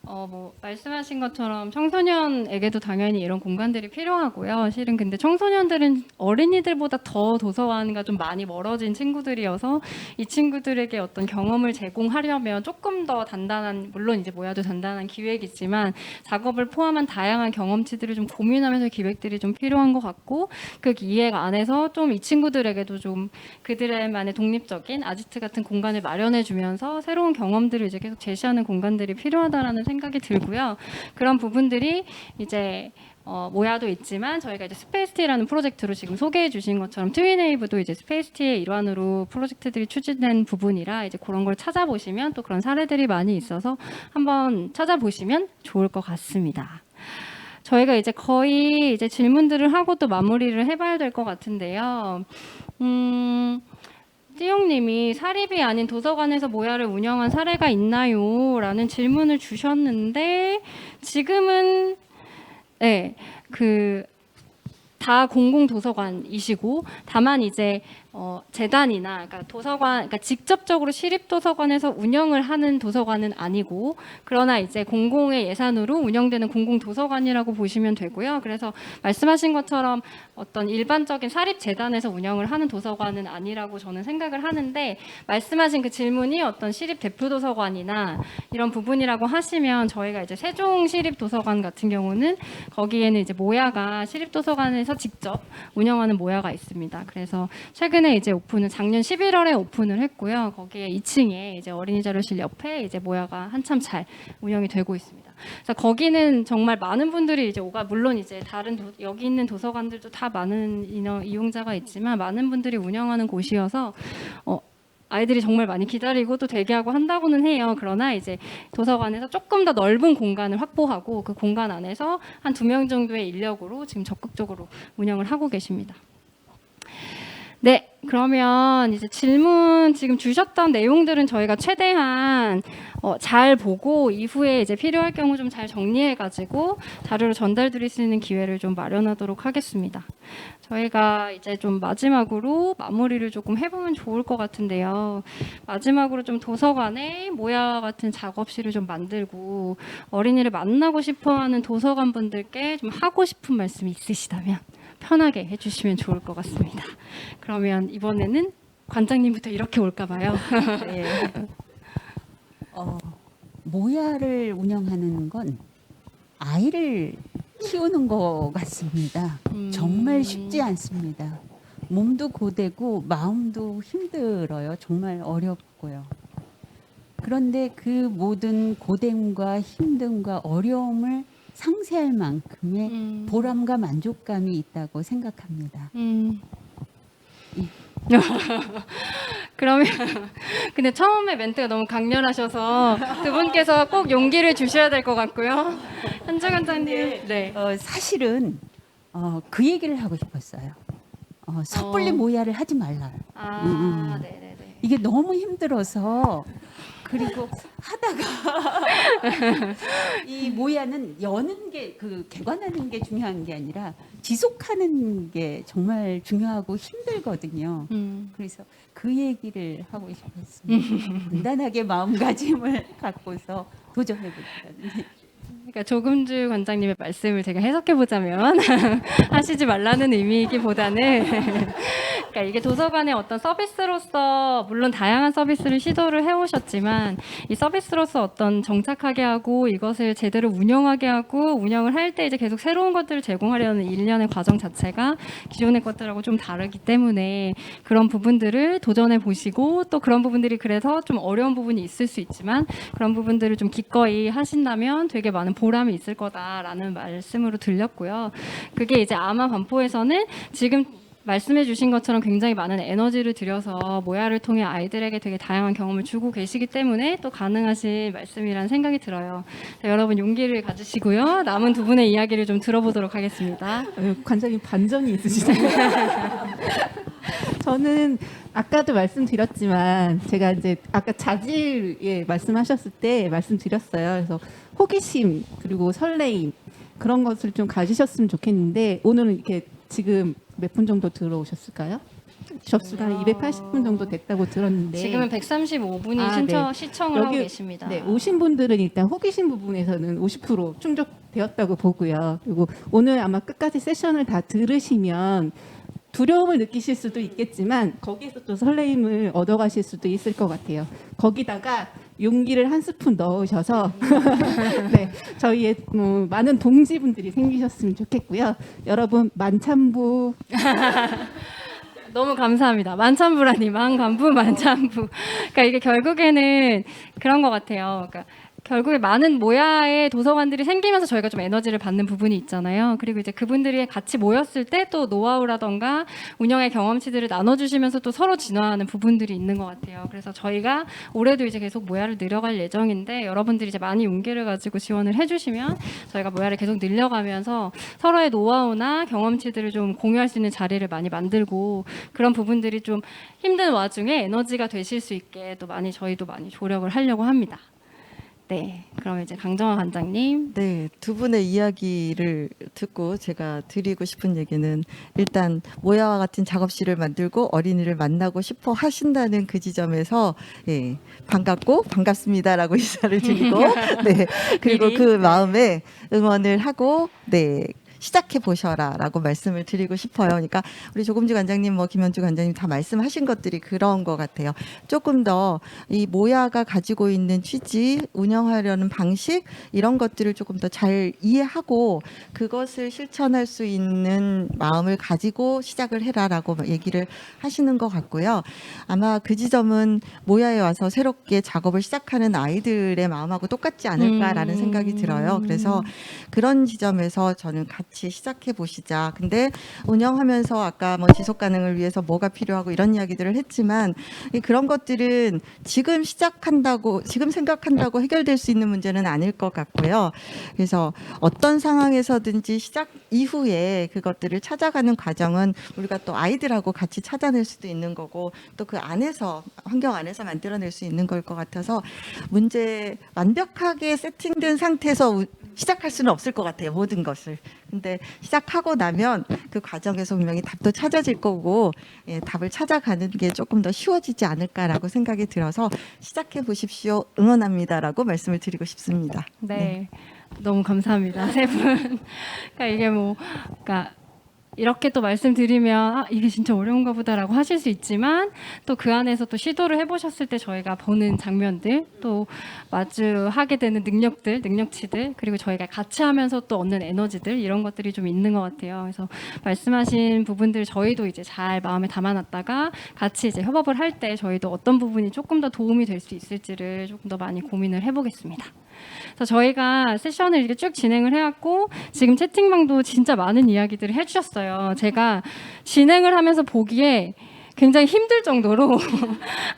뭐 말씀하신 것처럼 청소년에게도 당연히 이런 공간들이 필요하고요. 실은 근데 청소년들은 어린이들보다 더 도서관과 좀 많이 멀어진 친구들이어서 이 친구들에게 어떤 경험을 제공하려면 조금 더 단단한, 물론 이제 모야도 단단한 기획이지만 작업을 포함한 다양한 경험치들을 좀 고민하면서 기획들이 좀 필요한 것 같고, 그 기획 안에서 좀 이 친구들에게도 좀 그들만의 독립적인 아지트 같은 공간을 마련해 주면서 새로운 경험들을 이제 계속 제시하는 공간들이 필요하다라는 생각이 들고요. 그런 부분들이 이제 모야도 있지만 저희가 이제 스페이스티라는 프로젝트로 지금 소개해 주신 것처럼 트윈웨이브도 이제 스페이스티의 일환으로 프로젝트들이 추진된 부분이라 이제 그런 걸 찾아보시면 또 그런 사례들이 많이 있어서 한번 찾아보시면 좋을 것 같습니다. 저희가 이제 거의 이제 질문들을 하고 또 마무리를 해봐야 될 것 같은데요. 띠용님이 사립이 아닌 도서관에서 모야를 운영한 사례가 있나요? 라는 질문을 주셨는데 지금은 다 공공 도서관이시고 다만 이제 재단이나 그러니까 도서관, 그러니까 직접적으로 시립도서관에서 운영을 하는 도서관은 아니고, 그러나 이제 공공의 예산으로 운영되는 공공도서관이라고 보시면 되고요. 그래서 말씀하신 것처럼 어떤 일반적인 사립재단에서 운영을 하는 도서관은 아니라고 저는 생각을 하는데, 말씀하신 그 질문이 어떤 시립 대표도서관이나 이런 부분이라고 하시면, 저희가 이제 세종시립도서관 같은 경우는 거기에는 이제 모야가 시립도서관에서 직접 운영하는 모야가 있습니다. 그래서 최근에 이제 오픈을 작년 11월에 오픈을 했고요. 거기에 2층에 이제 어린이 자료실 옆에 이제 모야가 한참 잘 운영이 되고 있습니다. 그래서 거기는 정말 많은 분들이 이제 물론 이제 다른 여기 있는 도서관들도 다 많은 이용자가 있지만 많은 분들이 운영하는 곳이어서 아이들이 정말 많이 기다리고 또 대기하고 한다고는 해요. 그러나 이제 도서관에서 조금 더 넓은 공간을 확보하고 그 공간 안에서 한 2명 정도의 인력으로 지금 적극적으로 운영을 하고 계십니다. 네, 그러면 이제 질문 지금 주셨던 내용들은 저희가 최대한 잘 보고 이후에 이제 필요할 경우 좀 잘 정리해가지고 자료로 전달드릴 수 있는 기회를 좀 마련하도록 하겠습니다. 저희가 이제 좀 마지막으로 마무리를 조금 해보면 좋을 것 같은데요. 마지막으로 좀 도서관에 모야 같은 작업실을 좀 만들고 어린이를 만나고 싶어하는 도서관 분들께 좀 하고 싶은 말씀이 있으시다면 편하게 해주시면 좋을 것 같습니다. 그러면 이번에는 관장님부터 이렇게 올까 봐요.
네. 모야를 운영하는 건 아이를 키우는 것 같습니다. 정말 쉽지 않습니다. 몸도 고되고 마음도 힘들어요. 정말 어렵고요. 그런데 그 모든 고됨과 힘듦과 어려움을 상쇄할 만큼의 보람과 만족감이 있다고 생각합니다.
그러면 근데 처음에 멘트가 너무 강렬하셔서 두 분께서 꼭 용기를 주셔야 될 것 같고요. 현정 관장님. 네.
사실은 그 얘기를 하고 싶었어요. 섣불리 모야를 하지 말라.
네네네.
이게 너무 힘들어서 그리고 하다가 이 모야는 여는 게 개관하는 게 중요한 게 아니라 지속하는 게 정말 중요하고 힘들거든요. 그래서 그 얘기를 하고 싶었습니다. 단단하게 마음가짐을 갖고서 도전해보자는.
그러니까 조금주 관장님의 말씀을 제가 해석해 보자면 하시지 말라는 의미이기보다는 그러니까 이게 도서관의 어떤 서비스로서 물론 다양한 서비스를 시도를 해오셨지만 이 서비스로서 어떤 정착하게 하고 이것을 제대로 운영하게 하고 운영을 할 때 이제 계속 새로운 것들을 제공하려는 일련의 과정 자체가 기존의 것들하고 좀 다르기 때문에 그런 부분들을 도전해 보시고 또 그런 부분들이 그래서 좀 어려운 부분이 있을 수 있지만 그런 부분들을 좀 기꺼이 하신다면 되게 많은 보람이 있을 거다라는 말씀으로 들렸고요. 그게 이제 아마 반포에서는 지금 말씀해 주신 것처럼 굉장히 많은 에너지를 들여서 모야를 통해 아이들에게 되게 다양한 경험을 주고 계시기 때문에 또 가능하신 말씀이라는 생각이 들어요. 자, 여러분 용기를 가지시고요. 남은 두 분의 이야기를 좀 들어보도록 하겠습니다.
관장님 반전이 있으시네요. 저는 아까도 말씀드렸지만 제가 이제 아까 자질에 말씀하셨을 때 말씀드렸어요. 그래서 호기심 그리고 설레임 그런 것을 좀 가지셨으면 좋겠는데 오늘은 이렇게 지금 몇 분 정도 들어오셨을까요? 접수가 280분 정도 됐다고 들었는데
지금은 135분이
네.
시청을 하고 계십니다.
네, 오신 분들은 일단 호기심 부분에서는 50% 충족되었다고 보고요. 그리고 오늘 아마 끝까지 세션을 다 들으시면 두려움을 느끼실 수도 있겠지만 거기에서 또 설레임을 얻어가실 수도 있을 것 같아요. 거기다가 용기를 한 스푼 넣으셔서 네, 저희의 많은 동지분들이 생기셨으면 좋겠고요. 여러분 만참부
너무 감사합니다. 만참부라니 만감부 만참부. 그러니까 이게 결국에는 그런 것 같아요. 그러니까 결국에 많은 모야의 도서관들이 생기면서 저희가 좀 에너지를 받는 부분이 있잖아요. 그리고 이제 그분들이 같이 모였을 때 또 노하우라던가 운영의 경험치들을 나눠주시면서 또 서로 진화하는 부분들이 있는 것 같아요. 그래서 저희가 올해도 이제 계속 모야를 늘려갈 예정인데 여러분들이 이제 많이 용기를 가지고 지원을 해주시면 저희가 모야를 계속 늘려가면서 서로의 노하우나 경험치들을 좀 공유할 수 있는 자리를 많이 만들고 그런 부분들이 좀 힘든 와중에 에너지가 되실 수 있게 또 많이 저희도 많이 조력을 하려고 합니다. 네, 그럼 이제 강정화 관장님.
네, 두 분의 이야기를 듣고 제가 드리고 싶은 얘기는 일단 모야와 같은 작업실을 만들고 어린이를 만나고 싶어 하신다는 그 지점에서 예, 반갑고 반갑습니다라고 인사를 드리고 네, 그리고
미리.
그 마음에 응원을 하고 네. 시작해 보셔라라고 말씀을 드리고 싶어요. 그러니까 우리 조금주 관장님, 뭐 김현주 관장님 다 말씀하신 것들이 그런 것 같아요. 조금 더 이 모야가 가지고 있는 취지, 운영하려는 방식 이런 것들을 조금 더 잘 이해하고 그것을 실천할 수 있는 마음을 가지고 시작을 해라라고 얘기를 하시는 것 같고요. 아마 그 지점은 모야에 와서 새롭게 작업을 시작하는 아이들의 마음하고 똑같지 않을까라는 생각이 들어요. 그래서 그런 지점에서 저는 같이 시작해 보시자. 근데 운영하면서 아까 뭐 지속 가능을 위해서 뭐가 필요하고 이런 이야기들을 했지만 그런 것들은 지금 시작한다고 지금 생각한다고 해결될 수 있는 문제는 아닐 것 같고요. 그래서 어떤 상황에서든지 시작 이후에 그것들을 찾아가는 과정은 우리가 또 아이들하고 같이 찾아낼 수도 있는 거고 또 그 안에서 환경 안에서 만들어낼 수 있는 걸 것 같아서 문제 완벽하게 세팅된 상태에서 시작할 수는 없을 것 같아요. 모든 것을. 근데 시작하고 나면 그 과정에서 분명히 답도 찾아질 거고 예, 답을 찾아가는 게 조금 더 쉬워지지 않을까라고 생각이 들어서 시작해 보십시오. 응원합니다라고 말씀을 드리고 싶습니다.
네, 너무 감사합니다. 세 분. 그러니까 이게 뭐, 그러니까 이렇게 또 말씀드리면 아, 이게 진짜 어려운가 보다라고 하실 수 있지만 또 그 안에서 또 시도를 해보셨을 때 저희가 보는 장면들 또 마주하게 되는 능력들, 능력치들 그리고 저희가 같이 하면서 또 얻는 에너지들 이런 것들이 좀 있는 것 같아요. 그래서 말씀하신 부분들 저희도 이제 잘 마음에 담아놨다가 같이 이제 협업을 할 때 저희도 어떤 부분이 조금 더 도움이 될 수 있을지를 조금 더 많이 고민을 해보겠습니다. 그래서 저희가 세션을 이렇게 쭉 진행을 해왔고 지금 채팅방도 진짜 많은 이야기들을 해주셨어요. 제가 진행을 하면서 보기에 굉장히 힘들 정도로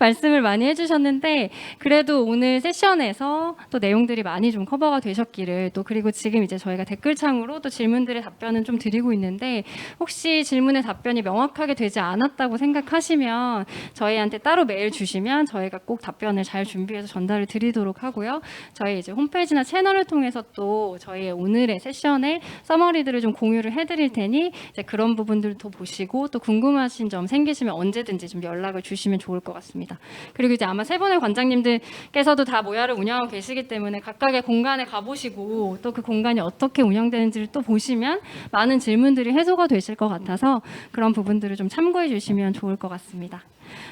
말씀을 많이 해주셨는데 그래도 오늘 세션에서 또 내용들이 많이 좀 커버가 되셨기를 또 그리고 지금 이제 저희가 댓글창으로 또 질문들의 답변은 좀 드리고 있는데 혹시 질문의 답변이 명확하게 되지 않았다고 생각하시면 저희한테 따로 메일 주시면 저희가 꼭 답변을 잘 준비해서 전달을 드리도록 하고요. 저희 이제 홈페이지나 채널을 통해서 또 저희 오늘의 세션의 서머리들을 좀 공유를 해드릴 테니 이제 그런 부분들도 보시고 또 궁금하신 점 생기시면 언제든지 좀 연락을 주시면 좋을 것 같습니다. 그리고 이제 아마 세 분의 관장님들께서도 다 모야를 운영하고 계시기 때문에 각각의 공간에 가보시고 또 그 공간이 어떻게 운영되는지를 또 보시면 많은 질문들이 해소가 되실 것 같아서 그런 부분들을 좀 참고해 주시면 좋을 것 같습니다.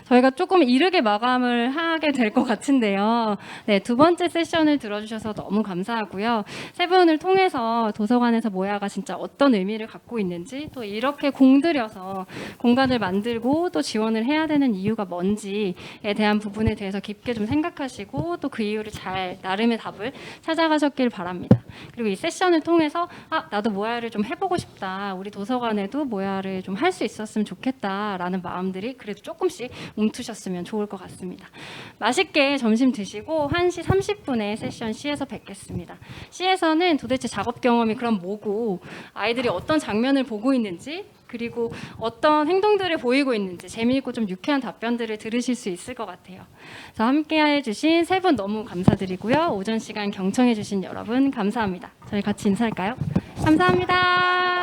저희가 조금 이르게 마감을 하게 될 것 같은데요. 네, 두 번째 세션을 들어주셔서 너무 감사하고요. 세 분을 통해서 도서관에서 모야가 진짜 어떤 의미를 갖고 있는지 또 이렇게 공들여서 공간을 만들고 또 지원을 해야 되는 이유가 뭔지에 대한 부분에 대해서 깊게 좀 생각하시고 또 그 이유를 잘 나름의 답을 찾아가셨길 바랍니다. 그리고 이 세션을 통해서 아, 나도 모야를 좀 해보고 싶다. 우리 도서관에도 모야를 좀 할 수 있었으면 좋겠다라는 마음들이 그래도 조금씩 움트셨으면 좋을 것 같습니다. 맛있게 점심 드시고 1시 30분에 세션 C에서 뵙겠습니다. C에서는 도대체 작업 경험이 그럼 뭐고 아이들이 어떤 장면을 보고 있는지 그리고 어떤 행동들을 보이고 있는지 재미있고 좀 유쾌한 답변들을 들으실 수 있을 것 같아요. 그래서 함께해 주신 세 분 너무 감사드리고요. 오전 시간 경청해 주신 여러분 감사합니다. 저희 같이 인사할까요? 감사합니다.